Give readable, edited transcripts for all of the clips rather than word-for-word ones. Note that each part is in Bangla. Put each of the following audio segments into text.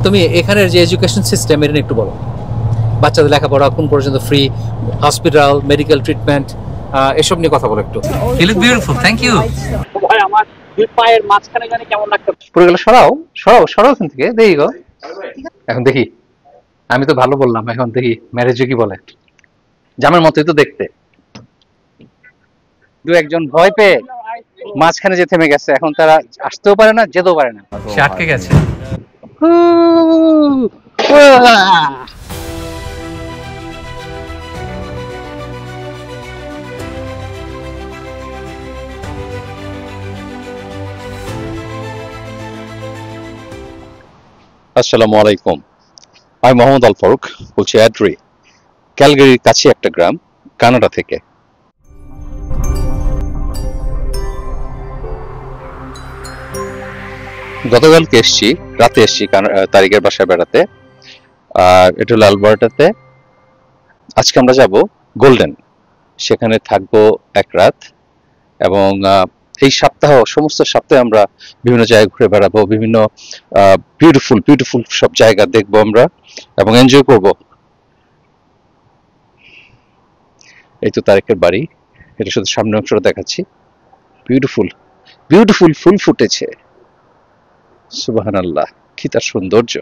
তুমি এখানের যে এডুকেশন সিস্টেম এটা নিয়ে একটু বলো। বাচ্চাদের লেখাপড়া কোন পর্যন্ত ফ্রি, হসপিটাল, মেডিকেল ট্রিটমেন্ট, এসব নিয়ে কথা বলো একটু। You look beautiful, thank you. ভাই আমার দুই পায়ের মাঝখানে জানি কেমন লাগছে। পুরোগুলো সরাও সরাও সরাও এখান থেকে, দেখি গো। এখন দেখি, আমি তো ভালো বললাম, এখন দেখি ম্যারেজে কি বলে। জামের মতোই তো দেখতে। দু একজন ভয় পেয়ে মাঝখানে যে থেমে গেছে, এখন তারা আসতেও পারে না, যেতেও পারে না। সে আটকে গেছে। আসসালামু আলাইকুম, আমি মোহাম্মদ আল ফারুক বলছি অ্যাড্রি, ক্যালগারির কাছে একটা গ্রাম, কানাডা থেকে। গতকালকে এসছি, রাতে এসছি তারিকের বাসায় বেড়াতে, আর এটা হলো আলবার্টাতে। আজকে আমরা যাব গোল্ডেন, সেখানে থাকবো এক রাত, এবং এই সমস্ত সপ্তাহে আমরা বিভিন্ন জায়গায় ঘুরে বেড়াবো, বিভিন্ন বিউটিফুল বিউটিফুল সব জায়গা দেখবো আমরা এবং এনজয় করব। এই তো তারেকের বাড়ি, এটা শুধু সামনের অংশটা দেখাচ্ছি। বিউটিফুল বিউটিফুল ফুল ফুটেছে, সুবহানাল্লাহ, কি তার সৌন্দর্য।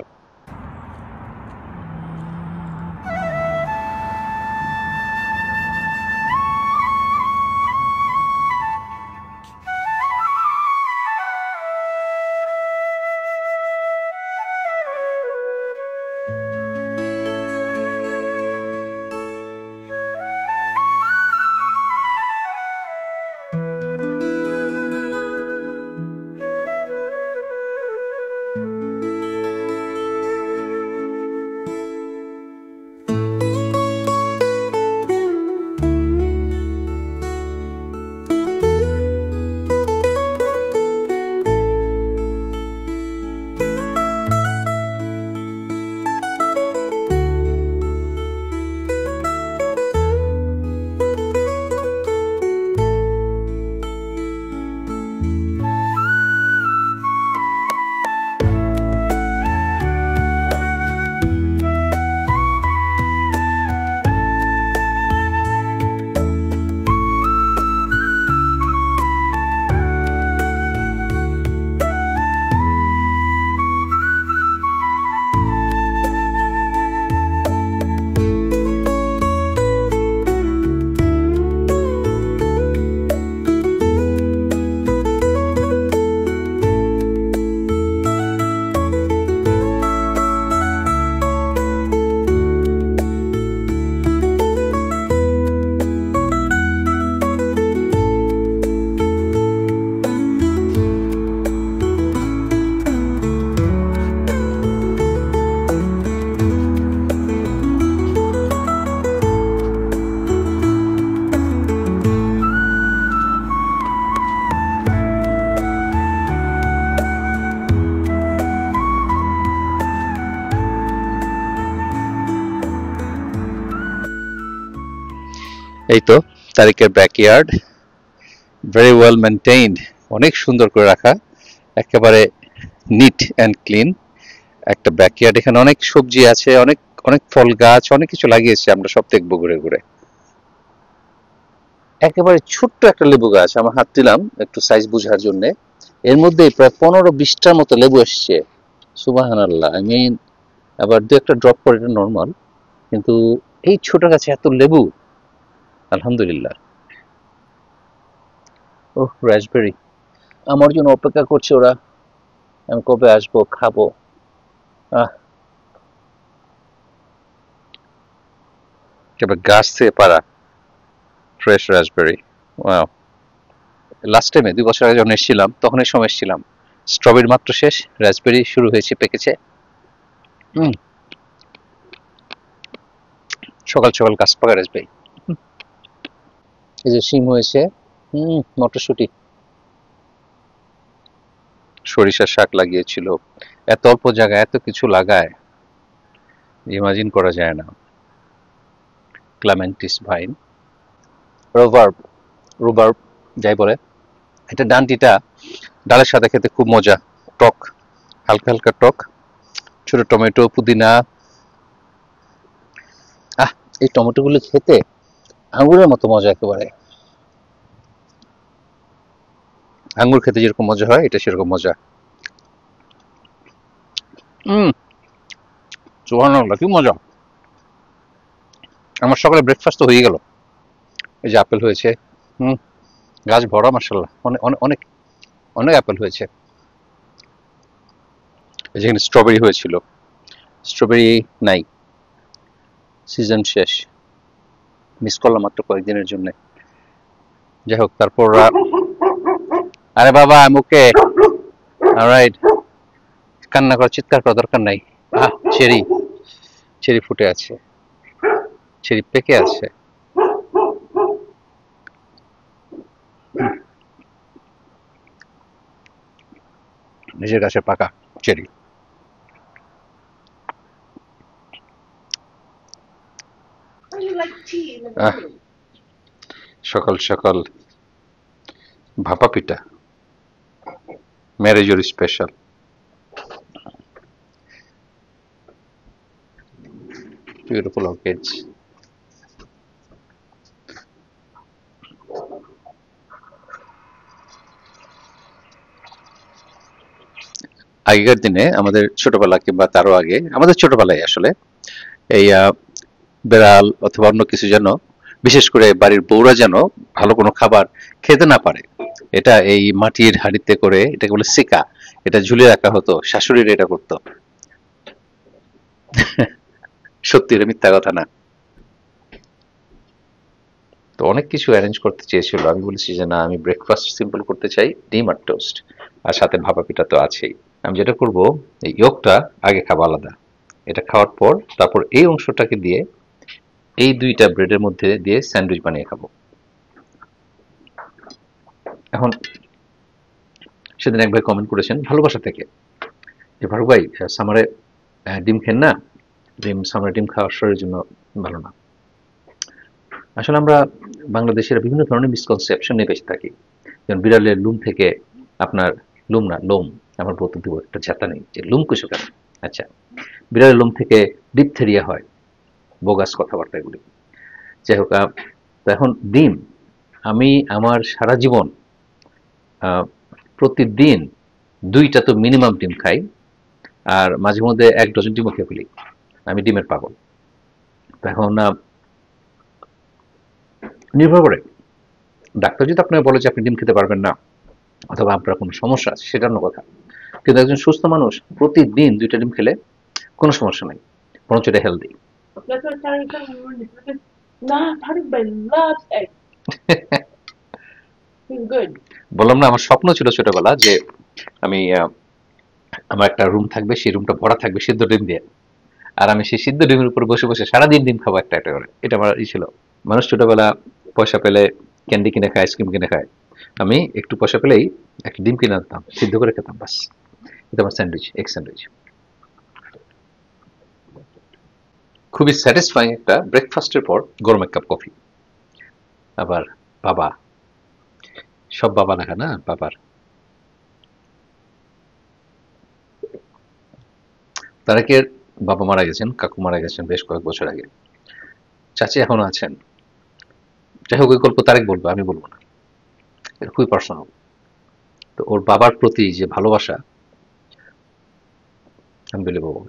এই তো তারিকের ব্যাকইয়ার্ড, ভেরি ওয়েল মেনটেইনড, অনেক সুন্দর করে রাখা, একেবারে নিট অ্যান্ড ক্লিন একটা ব্যাকইয়ার্ড। এখানে অনেক সবজি আছে, অনেক অনেক ফল গাছ, অনেক কিছু লাগিয়েছে, আমরা সব দেখবো ঘুরে ঘুরে। একেবারে ছোট্ট একটা লেবু গাছ, আমার হাত দিলাম একটু সাইজ বোঝার জন্য, এর মধ্যে প্রায় 15-20টার মতো লেবু এসছে, সুবহানাল্লাহ। আই মিন, আবার দু একটা ড্রপ করে, এটা নর্মাল, কিন্তু এই ছোট গাছে এত লেবু, আলহামদুলিল্লাহ। ওহ, রাসবেরি, আমার জন্য অপেক্ষা করছে ওরা, আমি কবে আসবো, খাবো। এবার গাছ থেকে পারা ফ্রেশ রাসবেরি, ওয়াও। লাস্ট টাইমে 2 বছর আগে যখন এসেছিলাম, তখন এই সময় এসেছিলাম, স্ট্রবেরি মাত্র শেষ, রাসবেরি শুরু হয়েছে, পেকেছে। সকাল সকাল গাছ পাকা রাসবেরি। এই যে শিম হয়েছে, মটরশুঁটি, সরিষার শাক লাগিয়েছিল। এত অল্প জায়গায় এত কিছু লাগায়, ইমাজিন করা যায় না। ক্লামেন্টিস ভাইন, রুবার্ব যাই বলে, এটা ডান্টিটা ডালের সাথে খেতে খুব মজা, টক, হালকা হালকা টক, ছোট টমেটো, পুদিনা। এই টমেটোগুলো খেতে আঙ্গুরের মতো মজা একেবারে। আঙ্গুর খেতে যেরকম মজা হয় এটা সেরকম মজা। সুবহানাল্লাহ, কি মজা! আমার সকালে ব্রেকফাস্ট তো হয়ে গেল। এই যে আপেল হয়েছে, গাছ ভরা মাশাআল্লাহ, অনেক অনেক অনেক অনেক আপেল হয়েছে। যেখানে স্ট্রবেরি হয়েছিল, স্ট্রবেরি নাই, সিজন শেষ, মিস করলাম মাত্র কয়েকদিনের জন্য। যাই হোক, তারপর আরে বাবা আমি ওকে, অলরাইট, কান্না করার চিৎকার করার দরকার নাই। চেরি, চেরি ফুটে আছে, চেরি পেকে আছে। নিজের গাছে পাকা চেরি। সকাল সকাল ভাপা পিঠা, ম্যারেজের স্পেশাল। Beautiful orchids. আগেকার দিনে আমাদের ছোটবেলা কিংবা তারও আগে, আমাদের ছোটবেলায় আসলে এই বেড়াল অথবা অন্য কিছু যেন, বিশেষ করে বাড়ির বউরা যেন ভালো কোনো খাবার খেতে না পারে, এটা এই মাটির হাঁড়িতে করে, এটাকে বলে সিকা, এটা ঝুলিয়ে রাখা হতো। শাশুড়িরা এটা করতো। সত্যি, এটা মিথ্যা কথা না। তো অনেক কিছু অ্যারেঞ্জ করতে চেয়েছিল, আমি বলেছি যে না, আমি ব্রেকফাস্ট সিম্পল করতে চাই, ডিম আর টোস্ট, আর সাথে ভাপা পিঠা তো আছেই। আমি যেটা করব, এই ইয়কটা আগে খাবো আলাদা, এটা খাওয়ার পর তারপর এই অংশটাকে দিয়ে এই দুইটা ব্রেডের মধ্যে দিয়ে স্যান্ডউইচ বানিয়ে খাবো। এখন সেদিন এক ভাই কমেন্ট করেছেন ভালোবাসা থেকে, যে ফারুক ভাই, সামারে ডিম খেন না, সামারে ডিম খাওয়ার শরীরের জন্য ভালো না। আসলে আমরা বাংলাদেশের বিভিন্ন ধরনের মিসকনসেপশন নিয়ে বেঁচে থাকি। যেমন বিড়ালের লুম থেকে, আপনার লুম না, লোম, আমার বলতে দিব একটা ঝাঁতা নেই যে লুম কুসু কেন। আচ্ছা, বিড়ালের লোম থেকে ডিপথেরিয়া হয়, বোগাস কথাবার্তা এগুলি। যাই হোক, এখন ডিম, আমি আমার সারা জীবন প্রতিদিন 2টা তো মিনিমাম ডিম খাই, আর মাঝে মধ্যে 1 ডজন ডিমও খেয়ে ফেলি। আমি ডিমের পাগল। এখন নির্ভর করে, ডাক্তার যদি আপনাকে বলে যে আপনি ডিম খেতে পারবেন না অথবা আপনার কোনো সমস্যা আছে, সেটা অন্য কথা। কিন্তু একজন সুস্থ মানুষ প্রতিদিন 2টা ডিম খেলে কোনো সমস্যা নাই, বরঞ্চ এটা হেলদি। বললাম না, আমার স্বপ্ন ছিল ছোটবেলা যে আমি আমার একটা রুম থাকবে, সেই রুমটা ভরা থাকবে সিদ্ধ ডিম দিয়ে, আর আমি সেই সিদ্ধ ডিমের উপর বসে বসে সারাদিন ডিম খাবো একটা একটা করে। এটা আমার ছিল। মানুষ ছোটবেলা পয়সা পেলে ক্যান্ডি কিনে খায়, আইসক্রিম কিনে খায়, আমি একটু পয়সা পেলেই একটা ডিম কিনে আনতাম, সিদ্ধ করে খেতাম, বাস। এটা আমার স্যান্ডউইচ, এগ স্যান্ডউইচ। খুবই স্যাটিসফাইং একটা ব্রেকফাস্টের পর গরম এক কাপ কফি। আবার বাবা, সব বাবা লেখা না, বাবার। তারেকের বাবা মারা গেছেন, কাকু মারা গেছেন বেশ কয়েক বছর আগে, চাচি এখনো আছেন। যাই হোক, ওই গল্প তারেক বলবো, আমি বলবো না, এটা খুবই পার্সোনাল। তো ওর বাবার প্রতি যে ভালোবাসা, আমি বলে বলবো,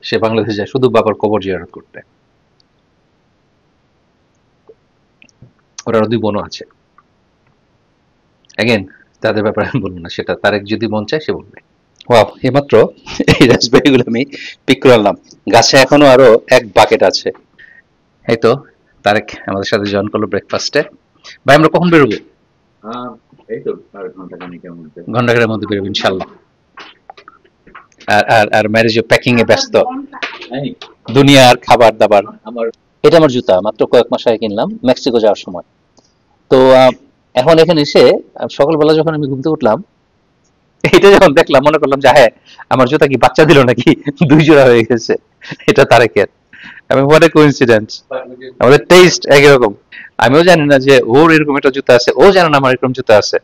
সে বাংলাদেশে যায় শুধু বাবার কবর জিয়ারত করতে। ওর আরো 2 বোনও আছে। এগেন, তাদের ব্যাপারে আমি বলবো না, সেটা তারেক যদি মন চায় সে বলবে। ওয়াও, এইমাত্র এই রাসবেরিগুলো আমি পিক করলাম, গাছে এখনো আরো 1 বাকেট আছে। এই তো তারেক আমাদের সাথে জয়েন করলো ব্রেকফাস্টে। ভাই, আমরা কখন বেরোবো? এই তো আর ঘন্টাখানেকের মধ্যে। ঘন্টাখানেকের মধ্যে বেরোবো ইনশাল্লাহ। আর আর আর ম্যারেজে প্যাকিং এ ব্যস্ত, দুনিয়ার খাবার দাবার। এটা আমার জুতা, মাত্র কয়েক মাস আগে কিনলাম মেক্সিকো যাওয়ার সময়। তো এখন এখানে এসে সকালবেলা যখন আমি ঘুম থেকে উঠলাম, এটা যখন দেখলাম মনে করলাম যে হ্যাঁ, আমার জুতা কি বাচ্চা দিল নাকি, 2 জোড়া হয়ে গেছে। এটা তারেকের। আমি হোয়াট এ কোইন্সিডেন্স, আমাদের টেস্ট একই রকম। আমিও জানি না যে ওর এরকম একটা জুতা আছে, ও জানে না আমার এরকম জুতা আছে।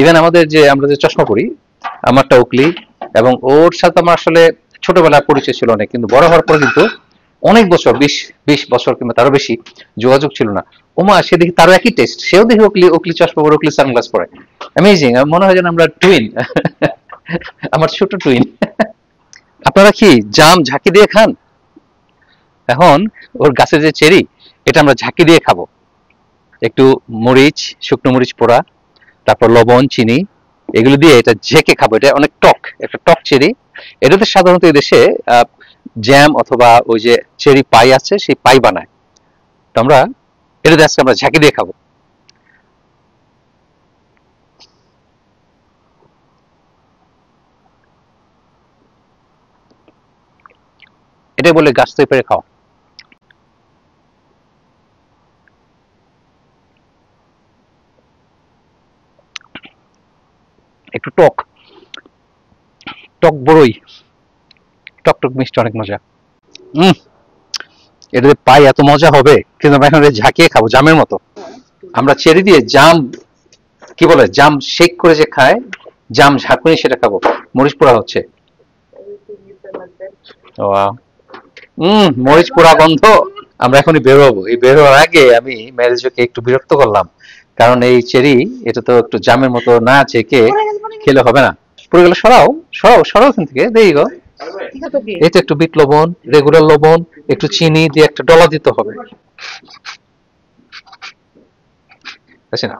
ইভেন আমাদের যে আমরা যে চশমা পরি, আমারটা ওকলি, এবং ওর সাথে আমার আসলে ছোটবেলার পরিচয় ছিল অনেক, কিন্তু বড় হওয়ার পরে কিন্তু অনেক বছর, 20 বছর কিংবা তারও বেশি যোগাযোগ ছিল না। ওমা, সে দেখি তারও একই টেস্ট, সেও দেখি ওকলি ওকলি চশমা পরে, ওকলি সানগ্লাস পরে। অ্যামেজিং, মনে হয় যেন আমরা টুইন। আমার ছোট টুইন। আপনারা কি জাম ঝাঁকি দিয়ে খান? এখন ওর গাছে যে চেরি, এটা আমরা ঝাঁকি দিয়ে খাবো। একটু মরিচ, শুকনো মরিচ পোড়া, তারপর লবণ, চিনি, এগুলো দিয়ে এটা ঝেঁকে খাবো। এটা অনেক টক, একটা টক চেরি। এটাতে সাধারণত এই দেশে জ্যাম অথবা ওই যে চেরি পাই আছে, সেই পাই বানায়। তো আমরা এটাতে আজকে আমরা ঝাঁকি দিয়ে খাবো। এটাই বলে গাছ থেকে পেরে খাওয়া। একটু টক টক বড়ই, টক টক মিষ্টি, অনেক মজা। এটাতে পাই এত মজা হবে, কিন্তু আমরা এখন ঝাঁকিয়ে খাবো জামের মতো। আমরা চেরি দিয়ে জাম, কি বলে, জাম শেক করে যে খায়, জাম ঝাঁকুনি, সেটা খাবো। মরিচ পোড়া হচ্ছে। মরিচ পোড়া গন্ধ। আমরা এখনই বের হবো। এই বের হওয়ার আগে আমি ম্যারেজকে একটু বিরক্ত করলাম, কারণ এই চেরি এটা তো একটু জামের মতো না ঝেঁকে খেলে হবে না। পুরো গেলে সরাও সরাও সরাও ওখান থেকে, দেই গো। এই তো একটু বিট লবণ, রেগুলার লবণ, একটু চিনি দিয়ে একটা ডলা দিতে হবে। আছে না?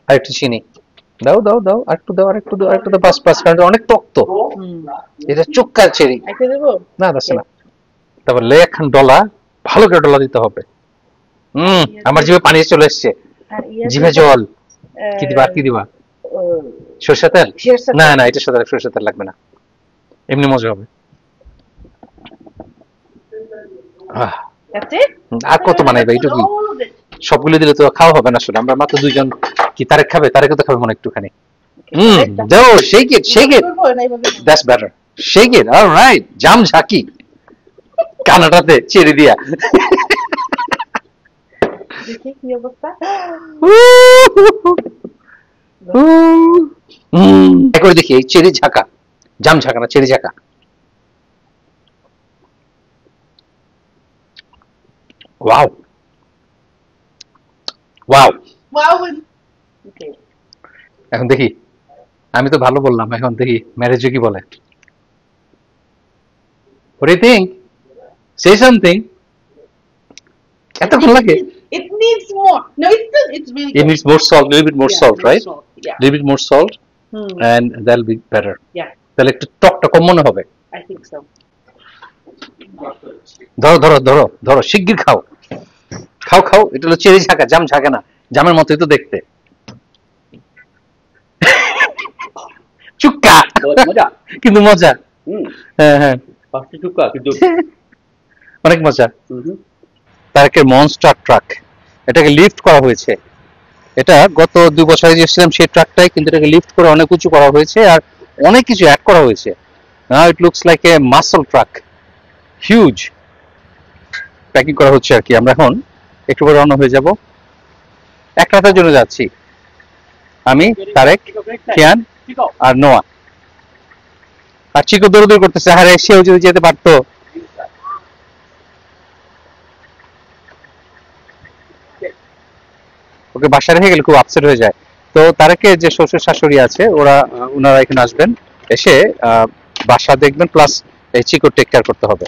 আর একটু চিনি দাও দাও দাও, আর একটু দাও, আর একটু দাও, আর একটু দাও, পাঁচ কারণ অনেক টক তো। এটা চুক্কা চেরি না, আছে না। তারপর লে একখান ডলা, ভালো করে ডলা দিতে হবে। আমার জিভে পানি চলে এসছে, জিভে জল। কি দিবা, আর কি দিবা? সরষে তেল? না না, এটা সরষে তেল লাগবে না, এমনি মজা হবে। আর কত বানাইবা? এইটুকুই, সবগুলো দিলে তো খাওয়া হবে না। আসলে আমরা মাত্র দুইজন। কি তারেক খাবে? তারেকে তো খাবে মনে একটুখানি। দাও, shake it, shake it. That's better. Shake it. All right. জাম ঝাঁকি কানাটাতে চেরি দিয়া। দেখি কি অবস্থা। একবার দেখি এই চেরি ঝাঁকা, জাম ঝাঁকা না, চেরি ঝাঁকা। Wow wow. এখন দেখি, আমি তো ভালো বললাম, এখন দেখি ম্যারেজে কি বলে। What do you think? Say something. এতক্ষণ লাগে? It needs more. No, it's really It needs more salt, little bit more salt, right? Yeah. Little bit more salt, and that'll be better. Yeah, তাহলে একটু টকটা কম মনে হবে। I think so. ধরো ধরো ধরো ধরো, শিগগির খাও খাও খাও। এটা হলো চেরি ঝাঁকা, জাম ঝাঁকা না। জামের মতোই তো দেখতে। চুক্কা, মজা। কিন্তু মজা। হ্যাঁ হ্যাঁ, পাঁচটি টুকরা কিন্তু অনেক মজা। তারেকের মনস্টার ট্রাক, এটাকে লিফট করা হয়েছে। এটা গত 2 বছর আগে এসেছিলাম সেই ট্রাকটাই, কিন্তু এটাকে লিফট করে অনেক উঁচু করা হয়েছে, আর অনেক কিছু অ্যাড করা হয়েছে। Now it looks like a muscle truck, huge. Packing করা হচ্ছে আর কি। আমরা এখন একটু পরে রওনা হয়ে যাব। এক রাতের জন্য যাচ্ছি আমি, তারেক, কিয়ান আর নোয়া। আর চিকো দৌড়দৌড় করতেছে, আরে সেও যদি যেতে পারতো। ওকে বাসায় রেখে গেলে খুব আপসেট হয়ে যায়। তো তারেকে যে শ্বশুর শাশুড়ি আছে, ওনারা এখানে আসবেন, এসে বাসা দেখবেন, প্লাস এই চিকো টেক কেয়ার করতে হবে।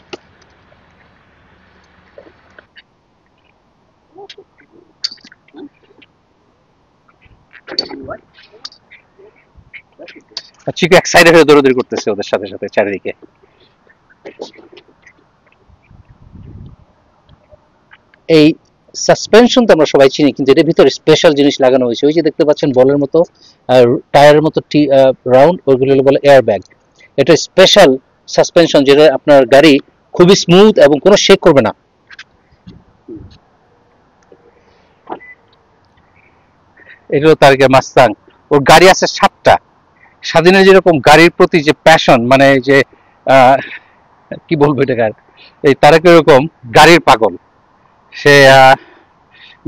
চিকু এক্সাইটেড হয়ে দৌড়াদৌড়ি করতেছে ওদের সাথে সাথে চারিদিকে। এই সাসপেনশন তো আমরা সবাই চিনি, কিন্তু এর ভিতরে স্পেশাল জিনিস লাগানো হয়েছে। ওই যে দেখতে পাচ্ছেন বলের মতো, টায়ারের মতো রাউন্ড, ওইগুলো বলে এয়ার ব্যাগ। এটা স্পেশাল সাসপেনশন, যেটা আপনার গাড়ি খুবই স্মুথ এবং কোনো শেক করবে না। এগুলো তারকে মাস্তাং, ওর গাড়ি আছে 7টা। স্বাধীনের যেরকম গাড়ির প্রতি যে প্যাশন, মানে যে কি বলবো এটা, এই তারেক এরকম গাড়ির পাগল। সে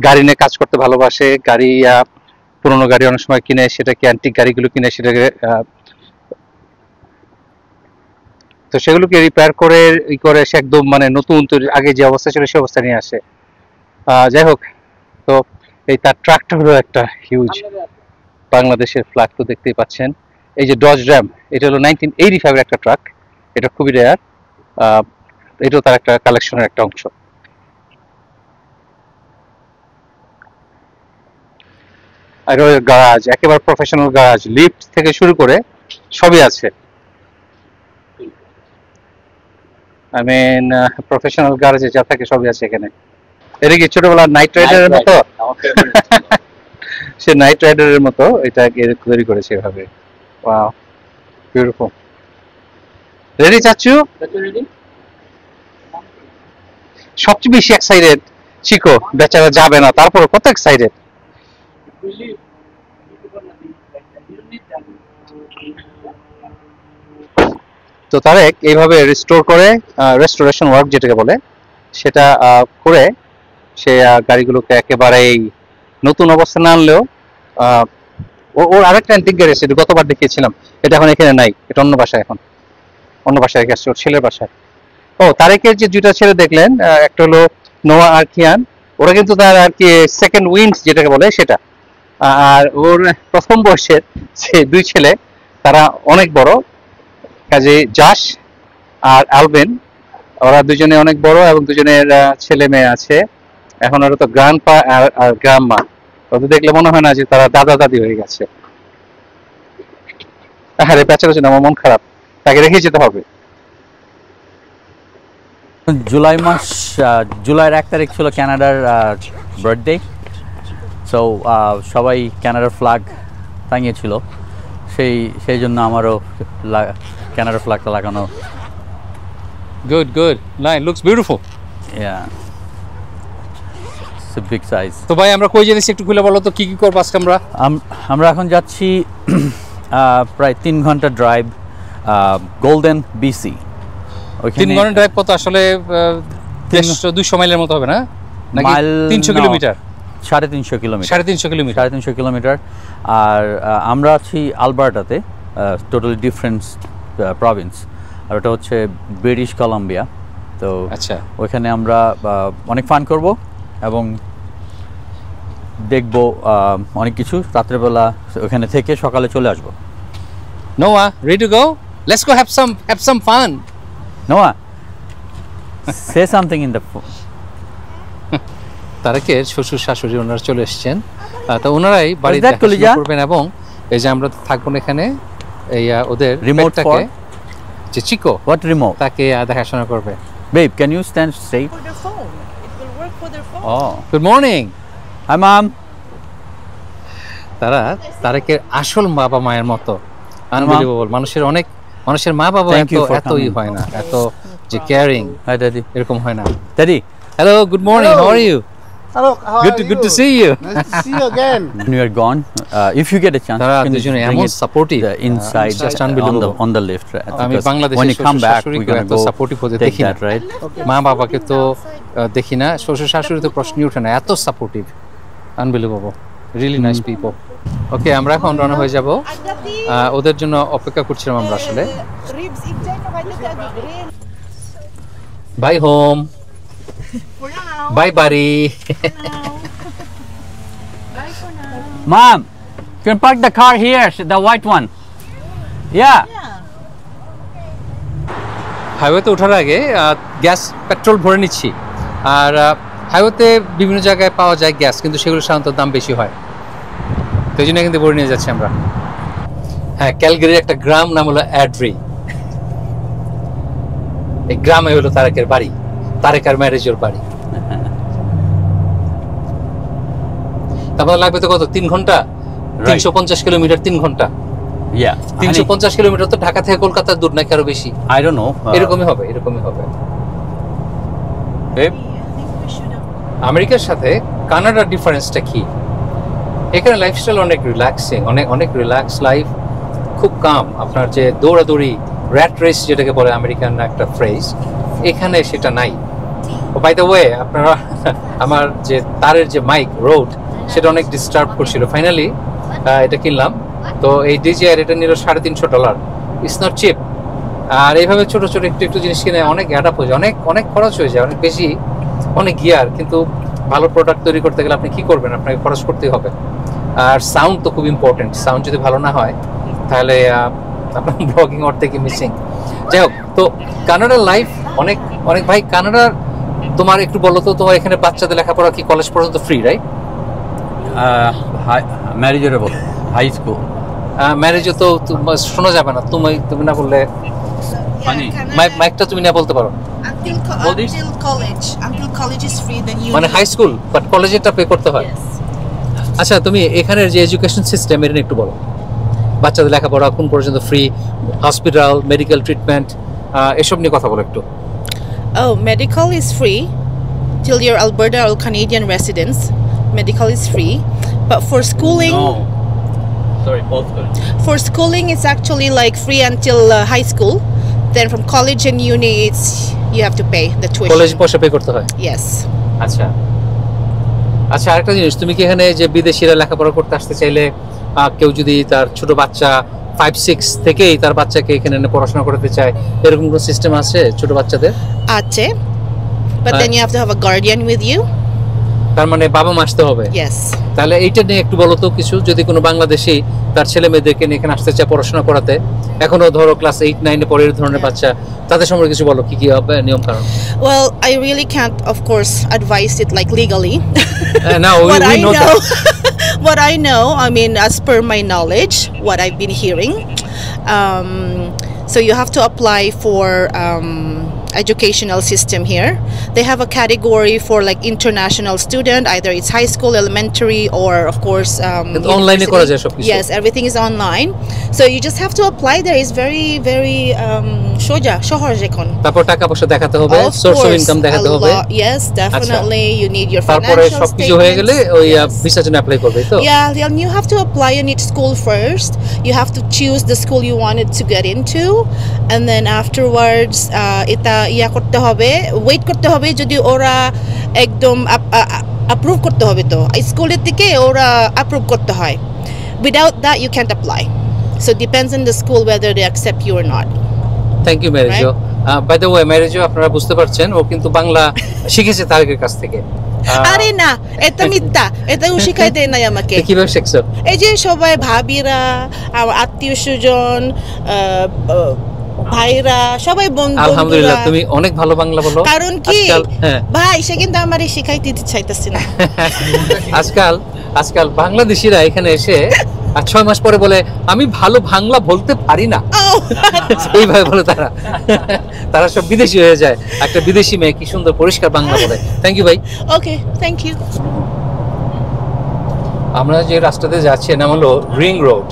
গাড়ি নিয়ে কাজ করতে ভালোবাসে। গাড়ি, পুরোনো গাড়ি অনেক সময় কিনে, সেটাকে অ্যান্টিক গাড়িগুলো কিনে সেটাকে তো সেগুলোকে রিপেয়ার করে সে একদম মানে নতুন তৈরি আগে যে অবস্থা ছিল সেই অবস্থা নিয়ে আসে। যাই হোক, তো এই তার ট্রাকটা হলো একটা হিউজ বাংলাদেশের ফ্ল্যাগ, তো দেখতেই পাচ্ছেন। এই যে ডজ র্যাম, এটা হলো 1985 একটা ট্রাক, এটা খুবই রেয়ার। এটাও তার একটা কালেকশনের একটা অংশ। আর ওই গারাজ, একেবারে প্রফেশনাল গারাজ, লিফট থেকে শুরু করে সবই আছে। আই মিন প্রফেশনাল গারাজে যা থাকে সবই আছে এখানে। এটা কি ছোটবেলার নাইট রাইডারের মতো? সে নাইট রাইডারের মতো এটা তৈরি করেছে এভাবে। Wow, beautiful. রেডি চাচ্ছু? সবচেয়ে বেশি এক্সাইটেড চিকো, বেচারা যাবে না, তারপরে কত এক্সাইটেড। তো তারেক এইভাবে রিস্টোর করে, রেস্টোরেশন ওয়ার্ক যেটাকে বলে, সেটা করে সে গাড়িগুলোকে একেবারেই নতুন অবস্থা না আনলেও, ওর আরেকটা অ্যান্টিক গাড়ি আছে, গতবার দেখিয়েছিলাম, এটা এখন এখানে নাই, এটা অন্য বাসায়, এখন অন্য বাসায় রেখে আসছে, ওর ছেলের বাসায়। ও, তারেকের যে দুইটা ছেলে দেখলেন, একটা হলো নোয়া আর কিয়ান, ওরা কিন্তু তার আর কি সেকেন্ড উইন্ডস যেটাকে বলে সেটা। আর ওর প্রথম বয়সের যে দুই ছেলে, তারা অনেক বড়, কাজে জাস আর আলবেন, ওরা দুজনে অনেক বড় এবং দুজনের ছেলে মেয়ে আছে। এখন ওরা তো গ্র্যান্ডপা আর গ্র্যান্ডমা, ওদের দেখলে মনে হয় না যে তারা দাদা দাদি হয়ে গেছে। আরে বেচারার জন্য আমার মন খারাপ, তাকে রেখে যেতে হবে। জুলাই মাস, জুলাইয়ের 1 তারিখ ছিল কানাডার বার্থডে। সো সবাই কানাডার ফ্ল্যাগ টাঙিয়েছিল, সেই জন্য আমারও কানাডার ফ্ল্যাগটা লাগানো। Good good, nice, looks beautiful. Yeah, it's a big size. তো ভাই আমরা কই যাচ্ছি একটু খুলে বলো তো, কি কি করব আজকে আমরা? আমরা এখন যাচ্ছি প্রায় 3 ঘন্টা ড্রাইভ, গোল্ডেন বিসি। 3 ঘন্টা ড্রাইভ কত আসলে? 200 মাইলের মতো হবে না? নাকি 300 কিলোমিটার? 350 কিলোমিটার। 350 কিলোমিটার। আর আমরা আছি আলবার্টাতে, টোটালি ডিফারেন্ট প্রভিন্স, আর ওটা হচ্ছে ব্রিটিশ কলাম্বিয়া। তো আচ্ছা, ওইখানে আমরা অনেক ফান করব এবং দেখব অনেক কিছু। রাত্রেবেলা ওখানে থেকে সকালে চলে আসবো। নোয়া, ready to go? Let's go have some fun. নোয়া, say something in the phone. তারেকের শ্বশুর শাশুড়ি ওনারা চলে এসেছেন, তো ওনারাই বাড়ি that, Kulija? করবেন এবং এই যে আমরা থাকবো না এখানে, এই ওদের রিমোটটাকে, যে চিকো, what remote? তাকে দেখাশোনা করবে। Babe, can you stand straight? For their phone. It will work for their phone. Oh, good morning. hi mom. তারা তারেকের আসল বাবা মায়ের মতো আনবিলিভেবল। মানুষের মা বাবা Thank you for এতই coming. হয় না, এত যে কেয়ারিং Hi daddy. এরকম হয় না। Daddy, hello, good morning, how are you? Hello, how are Good to you? see you. Nice to see you again. when you are gone, if you get a chance, তারা can you দুজনে bring এমন it supportive, the inside just on unbelievable. the lift, right? আমি Because বাংলাদেশে when you come back, we're শ্বশুর-শাশুড়িকে gonna এত go সাপোর্টিভ হতে take দেখি না। that, right? মা বাবাকে তো দেখি না, শ্বশুর শাশুড়ি তো প্রশ্নই ওঠে না, এত supportive, unbelievable, really nice people. Okay, আমরা এখন রওনা হয়ে যাব, ওদের জন্য অপেক্ষা করছিলাম আমরা আসলে। Ribs intern na kayo grill. Bye home, For now. Bye বাড়ি। Bye for now. Mom, you can park the car here, the white one. Yeah. হাইওয়েতে ওঠার আগে গ্যাস পেট্রোল ভরে নিচ্ছি, আর হাইওয়েতে বিভিন্ন জায়গায় পাওয়া যায় গ্যাস, কিন্তু সেগুলো সাধারণত দাম বেশি হয়, তো এই জন্য কিন্তু ভরে নিয়ে যাচ্ছি আমরা। হ্যাঁ, ক্যালগারির একটা গ্রাম নাম হলো অ্যাড্রি, এই গ্রামে হলো তারেকের বাড়ি, তারেক আর ম্যারেজের বাড়ি। তারপর লাগবে তো কত, 3 ঘন্টা, 350 কিলোমিটার, 3 ঘন্টা। Yeah. 350 কিলোমিটার তো ঢাকা থেকে কলকাতার দূর নাকি আরো বেশি? I don't know. এরকমই হবে, এরকমই হবে। Babe, I think we should have. আমেরিকার সাথে কানাডার ডিফারেন্সটা কি? এখানে লাইফস্টাইল অনেক রিল্যাক্সিং, অনেক রিল্যাক্স লাইফ, খুব কাম। আপনার যে দৌড়াদৌড়ি, র্যাট রেস যেটাকে বলে আমেরিকান একটা ফ্রেজ, এখানে সেটা নাই। ও বাই দ্য ওয়ে, আপনারা আমার যে তারের যে মাইক রোড, সেটা অনেক ডিস্টার্ব করছিল। ফাইনালি এটা কিনলাম। তো এই ডিজিআর এটা নিল $350। ইটস নট চিপ, আর এইভাবে ছোট ছোট একটু একটু জিনিস কিনে অনেক অ্যাডাপ হয়ে যায়, অনেক অনেক খরচ হয়ে যায়, অনেক বেশি, অনেক গিয়ার। কিন্তু ভালো প্রোডাক্ট তৈরি করতে গেলে আপনি কি করবেন, আপনাকে খরচ করতেই হবে। আর সাউন্ড তো খুব ইম্পর্টেন্ট, সাউন্ড যদি ভালো না হয় তাহলে আপনার ব্লগিং ওর থেকে মিসিং। যাই হোক, তো কানাডার লাইফ অনেক অনেক ভাই। কানাডার তোমার একটু বলো তো, তোমার এখানে বাচ্চাদের লেখাপড়া কি কলেজ পর্যন্ত ফ্রি, রাইট? ম্যারেজের বল, হাই স্কুল। ম্যারেজে তো শোনা যাবে না, তুমি না বললে। Funny. মাইকটা তুমি না বলতে পারো। Until college is free, then you. মানে হাই স্কুল, বাট কলেজেরটা পে করতে হয়। Yes. আচ্ছা, তুমি এখানের যে এডুকেশন সিস্টেম এর নিয়ে একটু বলো। বাচ্চাদের লেখাপড়া কোন পর্যন্ত ফ্রি, হসপিটাল, মেডিকেল ট্রিটমেন্ট, এসব নিয়ে কথা বলো একটু। Oh, medical is free till you're Alberta or Canadian residents. Medical is free, but for schooling, Sorry, both. for schooling it's actually like free until high school. Then from college and uni, you have to pay the tuition. College পয়সা পে করতে হয়। Yes. আচ্ছা আচ্ছা, আরেকটা জিনিস, তুমি কি এখানে যে বিদেশিরা লেখাপড়া করতে আসতে চাইলে কেউ যদি তার ছোট বাচ্চা 5-6 থেকেই তার বাচ্চাকে এখানে এনে পড়াশোনা করতে চায়, এরকম কোনো সিস্টেম আছে ছোট বাচ্চাদের? Ache. But then you have to have a guardian with you. তার মানে বাবা মা আসতে হবে? Yes. তাহলে এইটা নিয়ে একটু বলো তো কিছু। যদি কোনো বাংলাদেশি তার ছেলে মেয়েদেরকে নিয়ে এখানে আসতে চায় পড়াশোনা করাতে, এখনো ধরো ক্লাস 8-9 পরের ধরনের বাচ্চা, তাদের সম্পর্কে কিছু বলো, কি কি হবে নিয়ম কারণ? Well, I really can't, of course, advise it like legally. No, What we I know know, that. what I know, I mean, as per my knowledge, what I've been hearing. So you have to apply for educational system here. They have a category for like international student, either it's high school, elementary, or of course online university. করা যায় সবকিছু? Yes, everything is online. So you just have to apply there. It's very very সহজ এখন। তারপর টাকা পয়সা দেখাতে হবে, সোর্স অফ ইনকাম দেখাতে হবে। Yes, definitely. You need your তারপরে financial সবকিছু হয়ে গেলে ওই ভিসার জন্য অ্যাপ্লাই করবে, তো? Yeah, and you have to apply in each school first. You have to choose the school you wanted to get into, and then afterwards এটা করতে হবে, ওয়েট করতে হবে যদি ওরা একদম অ্যাপ্রুভ করতে হবে, তো স্কুলের থেকে ওরা অ্যাপ্রুভ করতে হয়। Without that you can't apply. So it depends on the school whether they accept you or not. Thank you ম্যারেজো। বাই দ্য ওয়ে, ম্যারেজো আপনারা বুঝতে পারছেন, ও কিন্তু বাংলা শিখেছে তারেকের কাছ থেকে। আরে না, এটা মিথ্যা, এটা ও শিখাই দেয় নাই আমাকে। কিভাবে শিখছো? এই যে সবাই ভাবিরা, আমার আত্মীয় স্বজন, ভাইরা, সবাই বন্ধু। আলহামদুলিল্লাহ, তুমি অনেক ভালো বাংলা বলো। কারণ কি হ্যাঁ ভাই, সে কিন্তু আমারই শিখাইতে চাইতেছে না। আজকাল বাংলাদেশিরা এখানে এসে আর 6 মাস পরে বলে আমি ভালো বাংলা বলতে পারি না, এইভাবে বলে তারা সব বিদেশি হয়ে যায়। একটা বিদেশি মেয়ে কি সুন্দর পরিষ্কার বাংলা বলে। থ্যাংক ইউ ভাই। ওকে, থ্যাংক ইউ। আমরা যে রাস্তাতে যাচ্ছি নাম হলো রিং রোড।